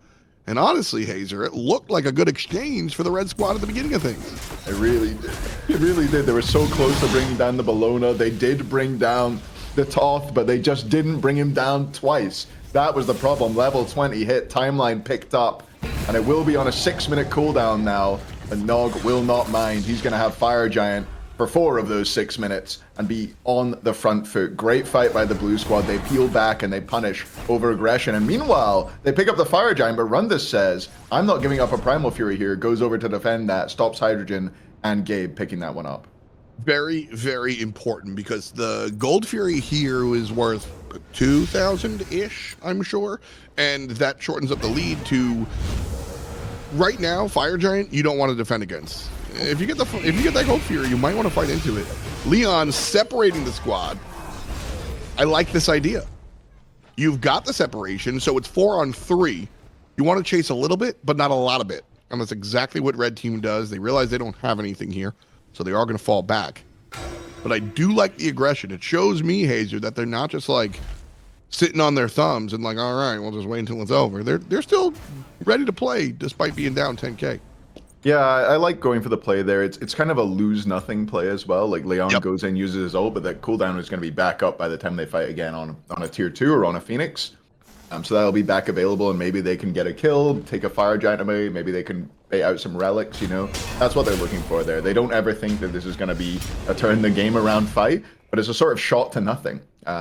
And honestly, Hazer, it looked like a good exchange for the red squad at the beginning of things. It really did. It really did. They were so close to bringing down the Bellona. They did bring down the Toth, but they just didn't bring him down twice. That was the problem. Level 20 hit, timeline picked up, and it will be on a 6-minute cooldown now. And Nog will not mind. He's going to have Fire Giant for 4 of those 6 minutes and be on the front foot. Great fight by the blue squad. They peel back and they punish over aggression. And meanwhile, they pick up the Fire Giant, but Rundus says, I'm not giving up a Primal Fury here. Goes over to defend that, stops Hydrogen, and Gabe picking that one up. Very, very important, because the Gold Fury here is worth 2,000-ish, I'm sure. And that shortens up the lead to, right now, Fire Giant, you don't want to defend against. If you get that Gold Fury, you might want to fight into it. Leon separating the squad. I like this idea. You've got the separation, so it's 4-on-3. You want to chase a little bit, but not a lot of it. And that's exactly what red team does. They realize they don't have anything here, so they are going to fall back. But I do like the aggression. It shows me, Hazer, that they're not just like sitting on their thumbs and like, all right, we'll just wait until it's over. They're still ready to play despite being down 10K. Yeah, I like going for the play there. It's kind of a lose-nothing play as well. Like, Leon goes in, uses his ult, but that cooldown is going to be back up by the time they fight again on a tier 2 or on a Phoenix. So that'll be back available, and maybe they can get a kill, take a Fire Giant away, maybe they can bait out some relics, you know? That's what they're looking for there. They don't ever think that this is going to be a turn-the-game-around fight, but it's a sort of shot to nothing.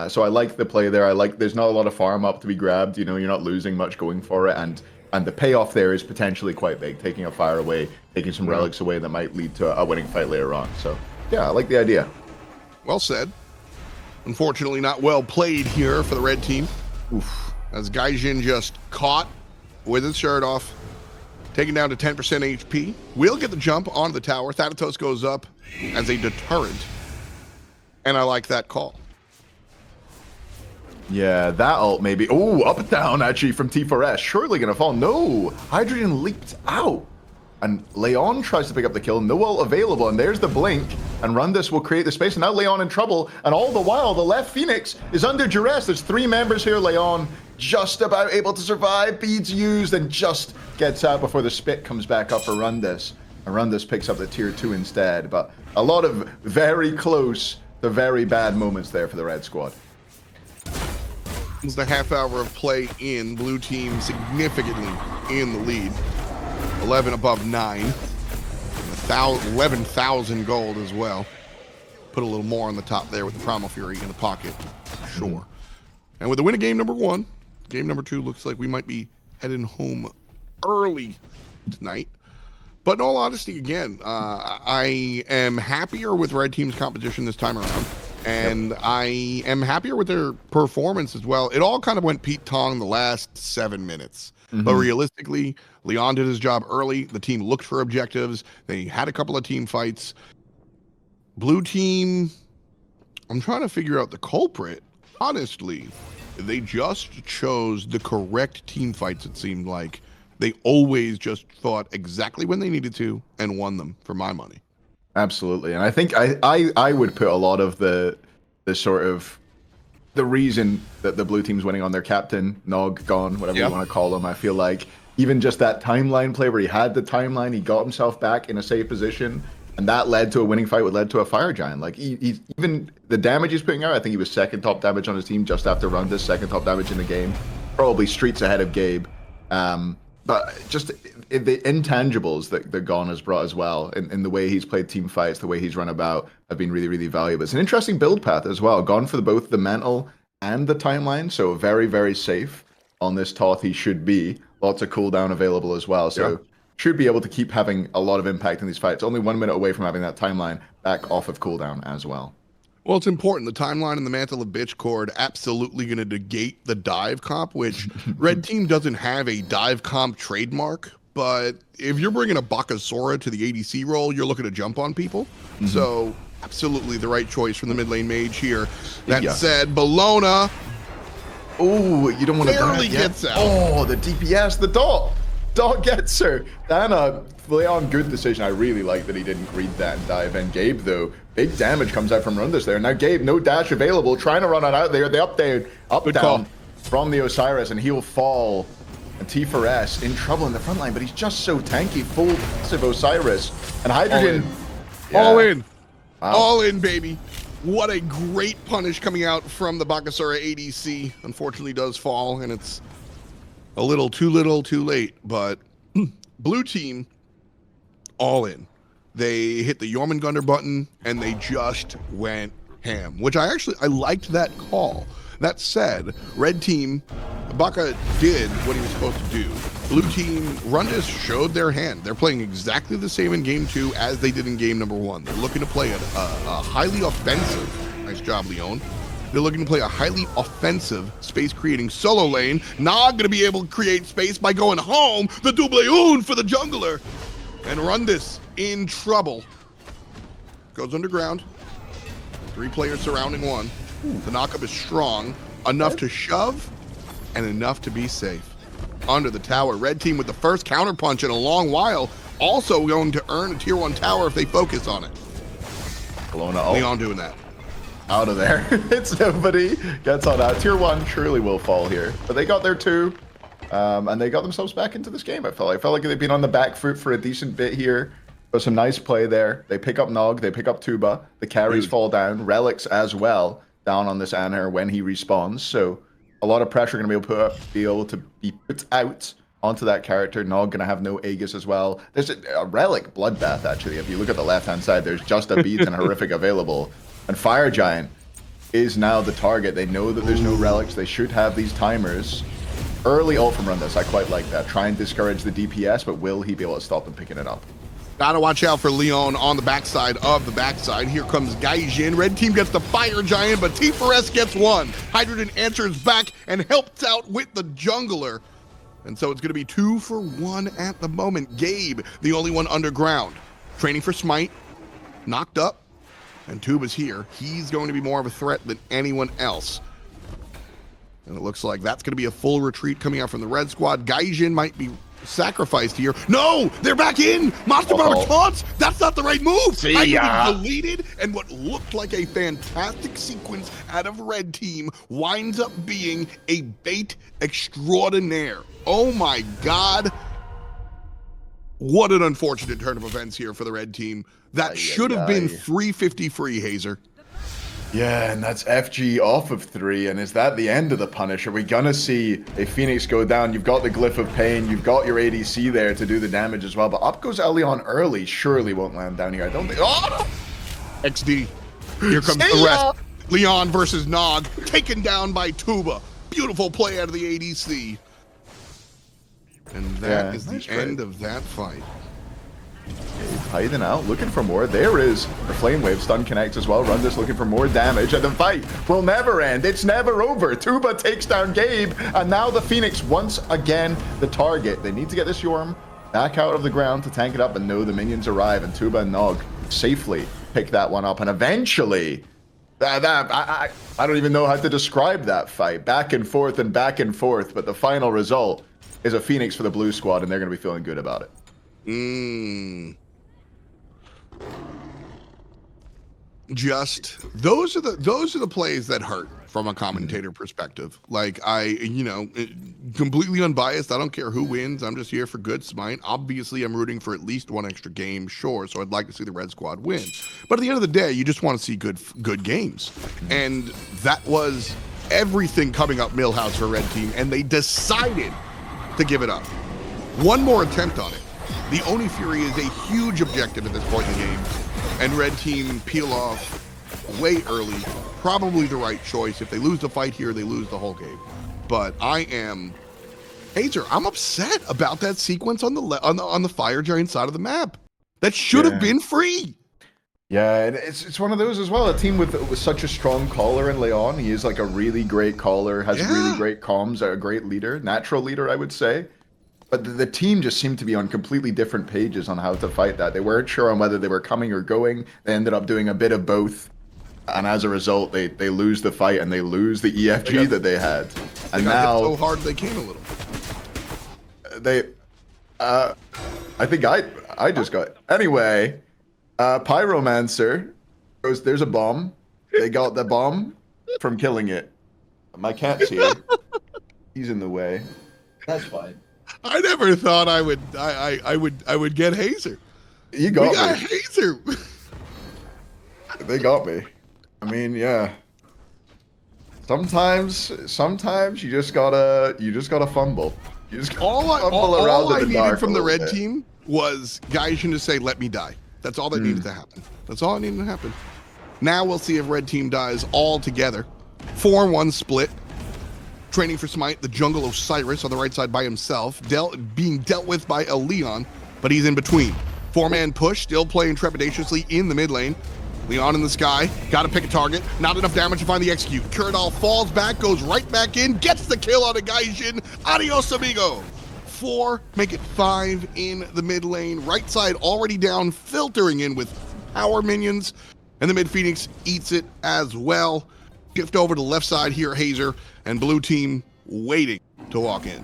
So I like the play there. I like there's not a lot of farm up to be grabbed, you know? You're not losing much going for it, and the payoff there is potentially quite big, taking a fire away, taking some relics away that might lead to a winning fight later on. So, yeah, I like the idea. Well said. Unfortunately, not well played here for the red team. Oof. As Gaijin just caught with his shirt off, taken down to 10% HP. Will get the jump onto the tower. Thanatos goes up as a deterrent. and I like that call. Yeah, that ult maybe. Oh, up down actually from T4S. Surely gonna fall. No, Hydrogen leaped out. And Leon tries to pick up the kill. No ult available. And there's the blink. And Rundus will create the space. And now Leon in trouble. And all the while, the left Phoenix is under duress. There's 3 members here. Leon just about able to survive. Beads used and just gets out before the spit comes back up for Rundus. And Rundus picks up the tier 2 instead. But a lot of very close to very bad moments there for the red squad. It's the half hour of play in. Blue team significantly in the lead. 11 above 9. 11,000 gold as well. Put a little more on the top there with the Primal Fury in the pocket. Sure. And with the win of game number 1, game number 2 looks like we might be heading home early tonight. But in all honesty, again, I am happier with Red Team's competition this time around. And I am happier with their performance as well. It all kind of went Pete Tong the last 7 minutes. But realistically, Leon did his job early. The team looked for objectives. They had a couple of team fights. Blue team, I'm trying to figure out the culprit. Honestly, they just chose the correct team fights, it seemed like. They always just fought exactly when they needed to and won them, for my money. Absolutely, and I think I would put a lot of the sort of the reason that the blue team's winning on their captain, Nog, gone, whatever you want to call him. I feel like even just that timeline play where he had the timeline, he got himself back in a safe position, and that led to a winning fight, what led to a fire giant. Like he's even the damage he's putting out, I think he was 2nd top damage on his team just after Rundus, 2nd top damage in the game, probably streets ahead of Gabe. But just the intangibles that Gon has brought as well, in the way he's played team fights, the way he's run about, have been really, really valuable. It's an interesting build path as well. Gone for both the mantle and the timeline, so very, very safe on this Toth he should be. Lots of cooldown available as well, so should be able to keep having a lot of impact in these fights. Only 1 minute away from having that timeline back off of cooldown as well. Well, it's important. The timeline and the Mantle of Bitch Cord absolutely going to negate the dive comp, which Red Team doesn't have a dive comp trademark. But if you're bringing a Bakasora to the ADC role, you're looking to jump on people. So absolutely the right choice from the mid lane mage here. That said, Bologna. Oh, you don't want to barely gets out. Oh, the DPS, the dot. Dot gets her. Dana, Leon, good decision. I really like that he didn't read that and dive in. Gabe, though, big damage comes out from Rundus there. Now Gabe, no dash available, trying to run it out there. They up there, up good down call from the Osiris, and he'll fall. And T4S in trouble in the front line, but he's just so tanky. Full passive Osiris. And Hydrogen. All in. Wow. All in, baby. What a great punish coming out from the Bakasura ADC. Unfortunately does fall, and it's a little too late. But blue team, all in. They hit the Jormungandr button, and they just went ham, which I liked that call. That said, red team, Baka did what he was supposed to do. Blue team, Rundus showed their hand. They're playing exactly the same in game 2 as they did in game number 1. They're looking to play a highly offensive, nice job, Leon. They're looking to play a highly offensive, space-creating solo lane. Not gonna be able to create space by going home. The double for the jungler. And Rundus in trouble. Goes underground. 3 players surrounding 1. The knockup is strong, enough to shove and enough to be safe. Under the tower, red team with the first counterpunch in a long while, also going to earn a tier 1 tower if they focus on it. Leon doing that. Out of there. It's nobody. Gets on out. Tier 1 surely will fall here. But they got their 2. And they got themselves back into this game, I felt like they've been on the back foot for a decent bit here. But some nice play there. They pick up Nog, they pick up Tuba. The carries fall down. Relics as well. Down on this Anher when he respawns, so a lot of pressure going to be able to be put out onto that character. Nog going to have no Aegis as well. There's a Relic bloodbath, actually. If you look at the left-hand side, there's just a Beads and a Horrific available. And Fire Giant is now the target. They know that there's no Relics. They should have these timers. Early ult from Rundus, I quite like that. Try and discourage the DPS, but will he be able to stop them picking it up? Gotta watch out for Leon on the backside of the backside. Here comes Gaijin. Red team gets the Fire Giant, but T4S gets 1. Hydrogen answers back and helps out with the jungler. And so it's gonna be 2 for 1 at the moment. Gabe, the only one underground. Training for Smite. Knocked up. And Tuba's here. He's going to be more of a threat than anyone else. And it looks like that's going to be a full retreat coming out from the red squad. Gaijin might be sacrificed here. No, they're back in. Monster Bomber taunts. That's not the right move. See ya. Deleted, and what looked like a fantastic sequence out of red team winds up being a bait extraordinaire. Oh my God. What an unfortunate turn of events here for the red team. That should have been 350 free, Hazer. Yeah, and that's FG off of 3, and is that the end of the punish? Are we gonna see a Phoenix go down? You've got the Glyph of Pain, you've got your ADC there to do the damage as well, but up goes Leon early. Surely won't land down here, I don't think. Oh! XD. Here comes the rest. Leon versus Nog, taken down by Tuba. Beautiful play out of the ADC. And that is the end of that fight. Hiding out, looking for more. There is the Flame Wave stun connect as well. Rundus looking for more damage, and the fight will never end. It's never over. Tuba takes down Gabe, and now the Phoenix once again the target. They need to get this Yorm back out of the ground to tank it up, and no, the minions arrive, and Tuba and Nog safely pick that one up, and eventually I don't even know how to describe that fight. Back and forth, but the final result is a Phoenix for the blue squad, and they're going to be feeling good about it. Just those are the plays that hurt from a commentator perspective. Like, completely unbiased. I don't care who wins. I'm just here for good Smite. Obviously, I'm rooting for at least one extra game, sure. So I'd like to see the red squad win. But at the end of the day, you just want to see good games, and that was everything coming up Millhouse for red team, and they decided to give it up. One more attempt on it. The Oni Fury is a huge objective at this point in the game, and red team peel off way early. Probably the right choice. If they lose the fight here, they lose the whole game. But Hazer, I'm upset about that sequence on the Fire Giant side of the map. That should have been free. Yeah, and it's one of those as well. A team with such a strong caller in Leon. He is like a really great caller, has really great comms, a great leader, natural leader, I would say. But the team just seemed to be on completely different pages on how to fight that. They weren't sure on whether they were coming or going. They ended up doing a bit of both. And as a result, they lose the fight and they lose the EFG that they had. And now so hard they came a little. I think I just got anyway. Pyromancer goes, there's a bomb. They got the bomb from killing it. My cat's here. He's in the way. That's fine. I never thought I would get Hazer. You got me. Hazer. They got me. I mean, yeah. Sometimes you just gotta fumble. You just gotta all I needed from the red team was Gaijin to say, "Let me die." That's all that needed to happen. That's all that needed to happen. Now we'll see if red team dies all together. 4-1 split. Training for Smite, the Jungle Osiris on the right side by himself, being dealt with by a Leon, but he's in between. 4-man push, still playing trepidatiously in the mid lane. Leon in the sky, gotta pick a target, not enough damage to find the execute. Kuradal falls back, goes right back in, gets the kill on a Gaijin. Adios, amigo. 4, make it 5 in the mid lane. Right side already down, filtering in with power minions, and the mid Phoenix eats it as well. Shift over to the left side here, Hazer, and blue team waiting to walk in.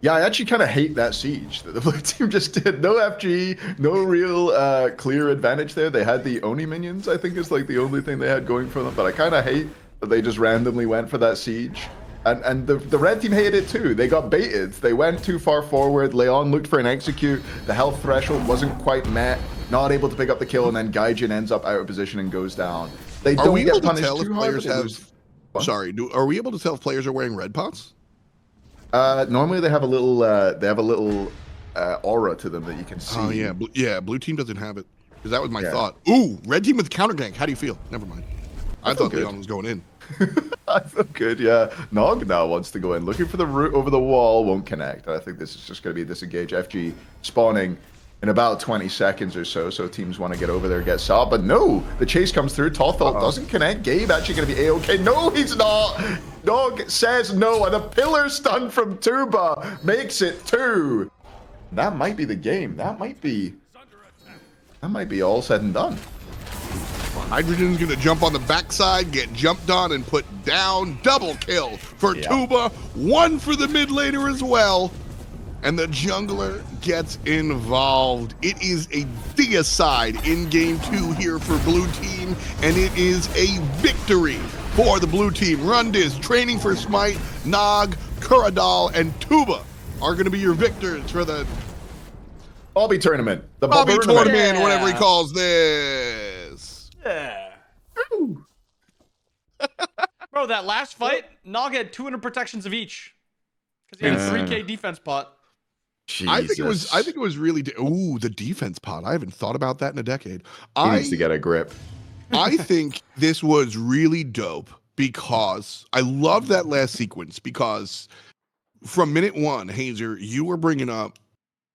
Yeah, I actually kind of hate that siege that the blue team just did. No FG, no real clear advantage there. They had the Oni minions, I think is like the only thing they had going for them, but I kind of hate that they just randomly went for that siege. And the red team hated it too. They got baited. They went too far forward. Leon looked for an execute. The health threshold wasn't quite met. Not able to pick up the kill, and then Gaijin ends up out of position and goes down. They don't get punished too hard. Are we able to tell if players are wearing red pots? Normally they have a little aura to them that you can see. Oh yeah, blue team doesn't have it. Because that was my thought. Ooh, red team with counter gank. How do you feel? Never mind. I thought Leon was going in. I feel good, yeah. Nog now wants to go in, looking for the route over the wall, won't connect. I think this is just going to be disengage. FG spawning in about 20 seconds or so, so teams want to get over there, get saw. But no, the chase comes through. Tothel doesn't connect. Gabe actually going to be A-okay. No, he's not. Nog says no, and a pillar stun from Tuba makes it 2. That might be the game. That might be all said and done. Hydrogen's gonna jump on the backside, get jumped on, and put down. Double kill for Tuba. 1 for the mid laner as well. And the jungler gets involved. It is a deicide in game 2 here for blue team, and it is a victory for the blue team. Rundis training for Smite, Nog, Kuradal, and Tuba are going to be your victors for the Bobby tournament. The Bobby tournament, Yeah. whatever he calls this. Yeah. Bro, that last fight, Nog had 200 protections of each. Because he had a 3k defense pot. I think it was really ooh, the defense pot. I haven't thought about that in a decade. He needs to get a grip. I think this was really dope because I love that last sequence because from minute 1, Hazer, you were bringing up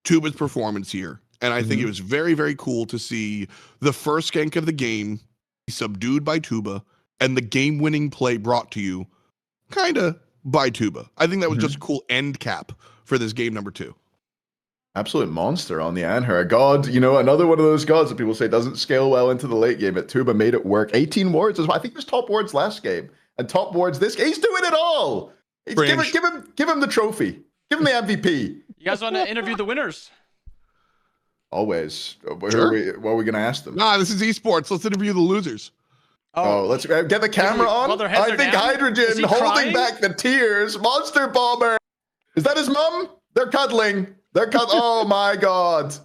Tuba's performance here. And I think it was very, very cool to see the first gank of the game subdued by Tuba and the game-winning play brought to you kind of by Tuba. I think that was just a cool end cap for this game number 2. Absolute monster on the Anhur. A god, another one of those gods that people say doesn't scale well into the late game, but Tuba made it work. 18 wards as well. I think he was top wards last game. And top wards this game. He's doing it all. Give him the trophy. Give him the MVP. You guys want to interview the winners? Always. Sure. What are we going to ask them? Nah, this is esports. Let's interview the losers. Oh, let's get the camera on. While their heads I are think down? Is Hydrogen he holding crying? back the tears. Monster Bomber. Is that his mom? They're cuddling. Oh my god.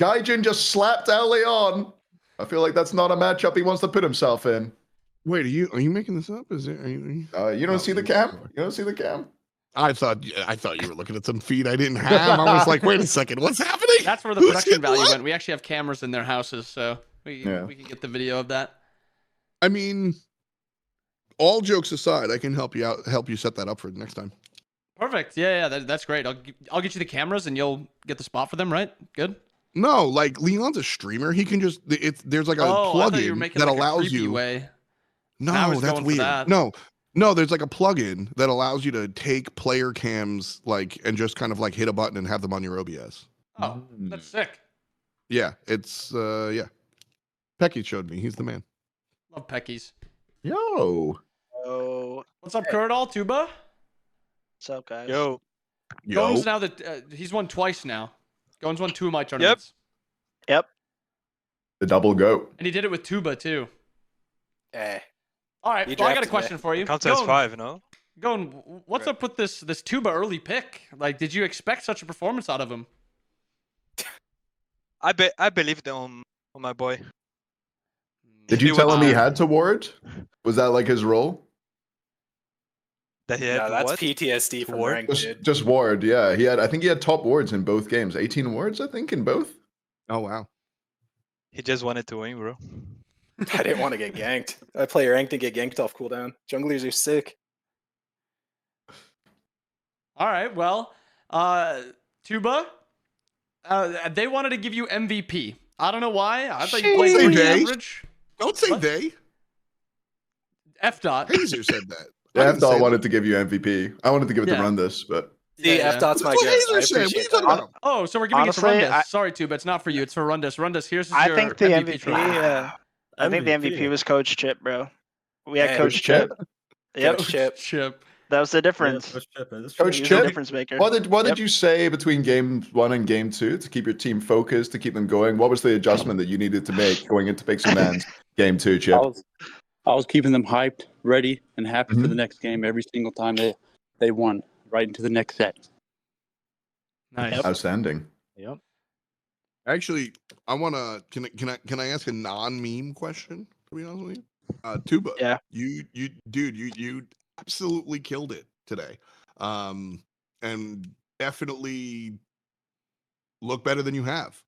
Gaijin just slapped Leon. I feel like that's not a matchup he wants to put himself in. Wait, are you making this up? Is it? You don't see the cam? You don't see the cam? I thought you were looking at some feed I didn't have. I was like, wait a second, what's happening? That's where the production value went. We actually have cameras in their houses, so we can get the video of that. I mean, all jokes aside, I can help you set that up for the next time. Perfect. Yeah, that's great. I'll get you the cameras and you'll get the spot for them, right? Good. No, like Leon's a streamer. He can just there's like a I thought you were plugin making that like a allows creepy you. Way. Now No, he's that's going for weird. that. No, there's like a plugin that allows you to take player cams and just kind of like hit a button and have them on your OBS. Oh, that's sick. Yeah, it's yeah. Pecky showed me. He's the man. Love Peckies. Yo. Oh, What's up, Kuradal, Tuba? what's up, guys? Yo, Gones now that he's won twice now. Gones won 2 of my tournaments. Yep. The double goat. And he did it with Tuba too. Hey. All right, You well, I got a drafted question for you. counts as 5, no? Gon, what's up with this Tuba early pick? Like, did you expect such a performance out of him? I believed on my boy. Did you He tell him he was- had to ward? Was that like his role? That he had No, that's what? PTSD from Ward? rank, dude. Just ward, yeah. I think he had top wards in both games. 18 wards, I think, in both. Oh wow. He just wanted to win, bro. I didn't want to get ganked. I play ranked and get ganked off cooldown. Junglers are sick. All right, well, Tuba, they wanted to give you MVP. I don't know why. I thought you played Say pretty they. average. Don't say What? they. F dot. Hazer said that. Yeah, I didn't say thought I that. wanted to give you MVP. I wanted to give it Yeah. to Rundis, but See, Yeah, F dot's my That's what guess. I Hazer said. What are you appreciate talking that. about? Oh, so we're giving Honestly, it to Rundis. I- Sorry, Tuba, it's not for you. It's for Rundis. Rundis, here's I your think the MVP. MVP. trophy. I think the MVP was Coach Chip, bro. We had Hey, Coach Chip. Yep, Coach Chip. Chip. that was the difference. Coach He was the Chip, difference maker. what did Yep. you say between game 1 and game 2 to keep your team focused, to keep them going? What was the adjustment that you needed to make going into Pixie Man's game 2, Chip? I was keeping them hyped, ready, and happy for Mhm. the next game every single time they won, right into the next set. Nice. Outstanding. Actually, I wanna can I ask a non-meme question? To be honest with you, Tuba. Yeah. You absolutely killed it today, and definitely look better than you have.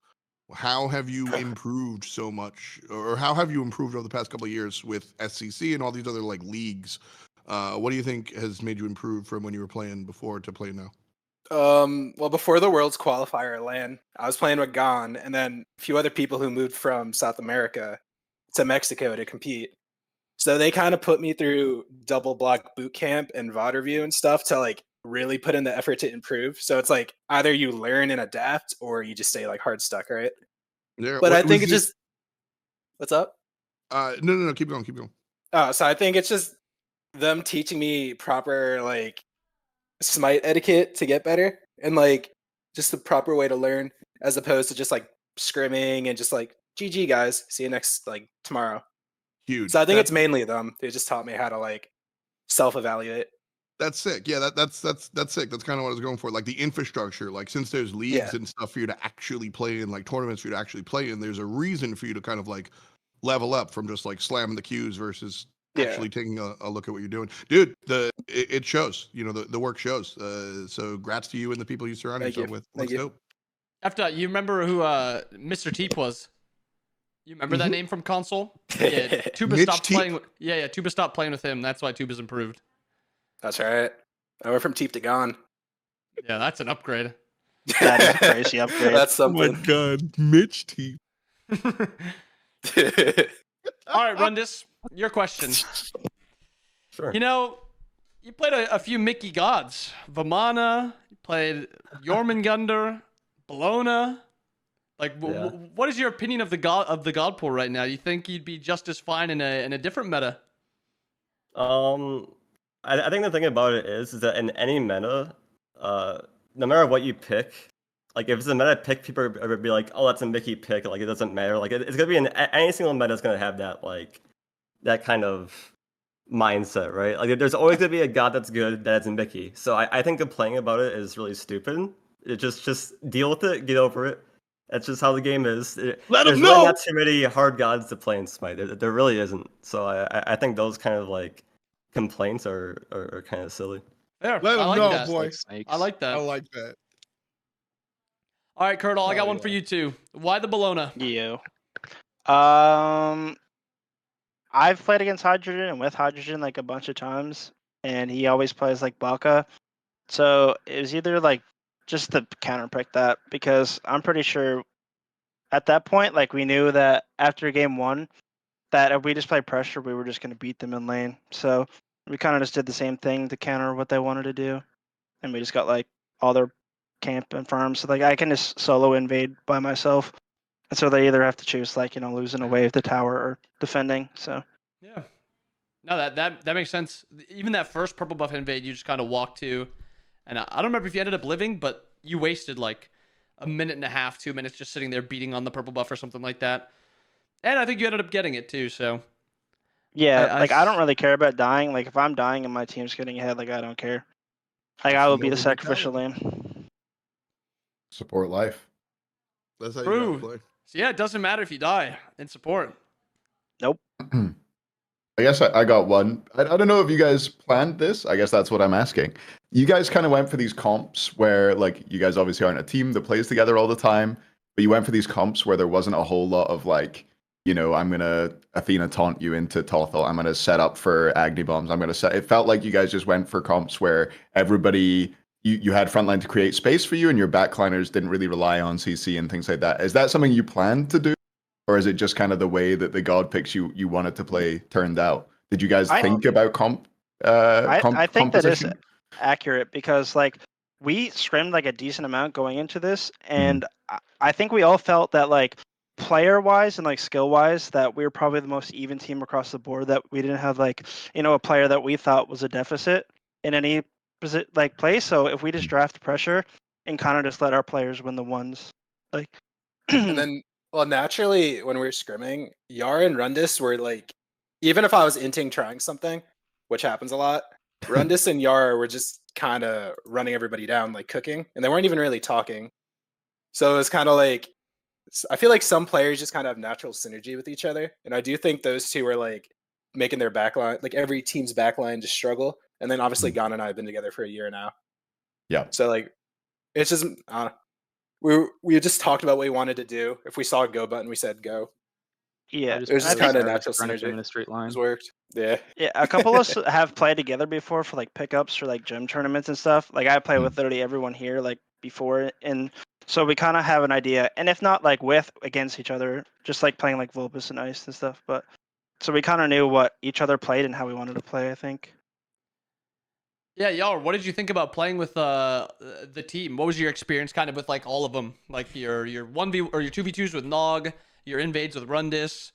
How have you improved so much, or how have you improved over the past couple of years with SCC and all these other like leagues? What do you think has made you improve from when you were playing before to playing now? Well, before the Worlds qualifier LAN, I was playing with Gon and then a few other people who moved from South America to Mexico to compete. So they kind of put me through double block boot camp and VOD review and stuff to like really put in the effort to improve. So it's like either you learn and adapt or you just stay like hard stuck, right? Yeah, But I was think it's this- just what's up? No. Keep going. Keep going. So I think it's just them teaching me proper like Smite etiquette to get better, and like just the proper way to learn, as opposed to just like scrimming and just like GG guys, see you next like tomorrow. Huge. So I think it's mainly them. They just taught me how to like self-evaluate. That's sick. Yeah, that's sick. That's kind of what I was going for. Like the infrastructure. Like since there's leagues Yeah. and stuff for you to actually play in, like tournaments for you to actually play in, there's a reason for you to kind of like level up from just like slamming the cues versus Yeah. actually taking a look at what you're doing. Dude, it shows. You know, the work shows. So grats to you and the people you surround Thank yourself you. with. Thank Looks you. dope. After you remember who Mr. Teep was? You remember that Mhm. name from console? Yeah, Tuba Mitch stopped Teep? playing. Yeah, Tuba stopped playing with him. That's why Tuba's improved. That's right. I went from Teep to Gone. Yeah, that's an upgrade. That is a crazy upgrade. That's Oh my something. god, Mitch T. All right, Rundis, your question. Sure. You know, you played a few Mickey gods. Vamana, you played Jormungandr, Bologna. Like, Yeah. what is your opinion of the god pool right now? Do you think you'd be just as fine in a different meta? I think the thing about it is that in any meta, no matter what you pick, like if it's a meta pick, people are gonna be like, oh, that's a Mickey pick. Like it doesn't matter. Like it's gonna be in any single meta is gonna have that like that kind of mindset, right? Like there's always gonna be a god that's good that's a Mickey. So I think complaining about it is really stupid. It just deal with it, get over it. That's just how the game is. Let 'em There's really know! not too many hard gods to play in Smite. There really isn't. So I think those kind of like complaints are kind of silly. There, Let I him like know, that. boy. I like that. I like that. All right, Curdle, I got Oh, one for you too. Why the Bologna? You. I've played against Hydrogen and with Hydrogen like a bunch of times, and he always plays like Baka. So it was either like just to counterpick that, because I'm pretty sure at that point, like we knew that after game one, that if we just played pressure, we were just going to beat them in lane. So we kind of just did the same thing to counter what they wanted to do, and we just got like all their camp and farms. So like I can just solo invade by myself. And so they either have to choose like, losing a wave, the tower, or defending. So Yeah. No, that makes sense. Even that first purple buff invade, you just kind of walked to, and I don't remember if you ended up living, but you wasted like a minute and a half, 2 minutes just sitting there beating on the purple buff or something like that. And I think you ended up getting it too. So yeah, I don't really care about dying. Like if I'm dying and my team's getting ahead, like I don't care. Like I will be the Noble sacrificial mentality. lamb. Support life. That's how you True. gotta play. So yeah, it doesn't matter if you die in support. I guess I got one. I don't know if you guys planned this. I guess that's what I'm asking. You guys kind of went for these comps where, like, you guys obviously aren't a team that plays together all the time, but you went for these comps where there wasn't a whole lot of, like, I'm going to Athena taunt you into Tothel. I'm going to set up for Agni Bombs. I'm going to set. It felt like you guys just went for comps where everybody, you had frontline to create space for you, and your backliners didn't really rely on CC and things like that. Is that something you planned to do? Or is it just kind of the way that the god picks you wanted to play turned out? Did you guys think about comp? I think that is composition? accurate, because like we scrimmed like a decent amount going into this, and I think we all felt that like player wise and like skill wise that we were probably the most even team across the board, that we didn't have like a player that we thought was a deficit in any like place. So if we just draft pressure and kind of just let our players win the ones, like And then, well, naturally, when we were scrimming, Yar and Rundis were like, even if I was inting trying something, which happens a lot, Rundis and Yar were just kind of running everybody down, like cooking, and they weren't even really talking. So it was kind of like, I feel like some players just kind of have natural synergy with each other, and I do think those two were like making their backline, like every team's backline, just struggle. And then obviously, Gon and I have been together for a year now. Yeah. So like, it's just we just talked about what we wanted to do. If we saw a go button, we said go. yeah, It was I just think- kind of natural Run it synergy. in a straight line. It's worked. Yeah. Yeah, a couple of us have played together before for like pickups for like gym tournaments and stuff. Like I play with literally everyone here like before, and so we kind of have an idea. And if not like with against each other, just like playing like Vulpus and Ice and stuff. But so we kind of knew what each other played and how we wanted to play, I think. Yeah, Yar, what did you think about playing with the team? What was your experience kind of with like all of them? Like your 1v or your 2v2s with Nog, your invades with Rundis.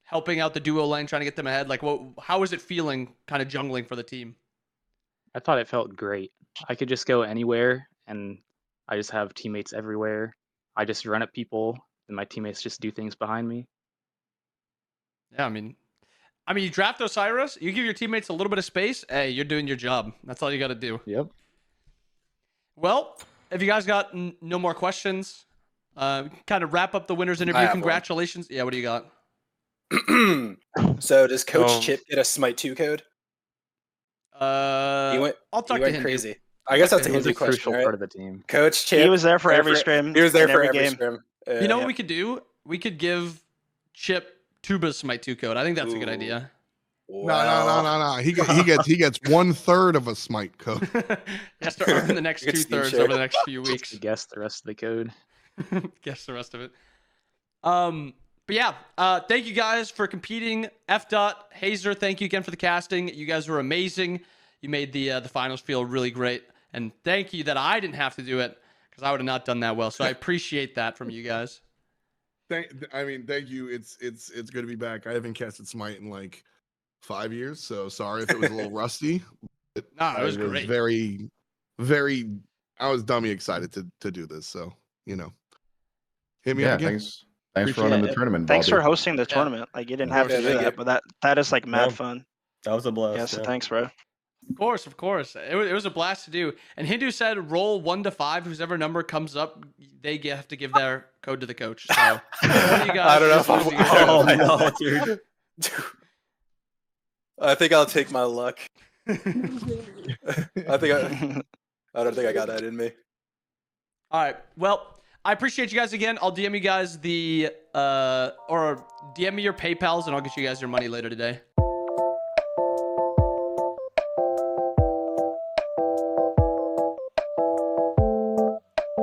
helping out the duo lane, trying to get them ahead? Like, how is it feeling, kind of jungling for the team? I thought it felt great. I could just go anywhere, and I just have teammates everywhere. I just run at people, and my teammates just do things behind me. Yeah, I mean, you draft Osiris, you give your teammates a little bit of space. Hey, you're doing your job. That's all you got to do. Yep. Well, if you guys got no more questions, kind of wrap up the winners I interview. have Congratulations. Yeah, what do you got? So does Coach Um, Chip get a Smite 2 code? He went. I'll talk He to went him. crazy. I guess that's a He was Hindu a crucial question, right? part of the team. Coach Chip. He was there for there every scrim. He was there in for every every game. scrim. You know what we could do? We could give Chip Tuba's Smite 2 code. I think that's a good Ooh. idea. No. He gets 1/3 of a Smite code. He has to earn the next Good 2/3 Steve over the next few To weeks. guess the rest of the code. Guess the rest of it. But yeah, thank you guys for competing. F. Hazer, thank you again for the casting. You guys were amazing. You made the finals feel really great, and thank you that I didn't have to do it because I would have not done that well. So I appreciate that from you guys. Thank you. It's good to be back. I haven't casted Smite in like 5 years, so sorry if it was a little rusty. No, it was great. Very, very. I was dummy excited to do this. So hit me up again. Thanks for running the tournament. Thanks Bobby. for hosting the Yeah. tournament. Like you didn't Of have to course. do Yeah, that, but that is like mad Yeah. fun. That was a blast. Yeah, so yeah. thanks, bro. Of course. It was a blast to do. And Hindu said, roll 1 to 5. Whoever number comes up, they have to give their code to the coach. So what do you guys? I don't know if what do you guys Oh think? no, dude. I think I'll take my luck. I don't think I got that in me. All right. Well, I appreciate you guys again. I'll DM you guys or DM me your PayPals and I'll get you guys your money later today.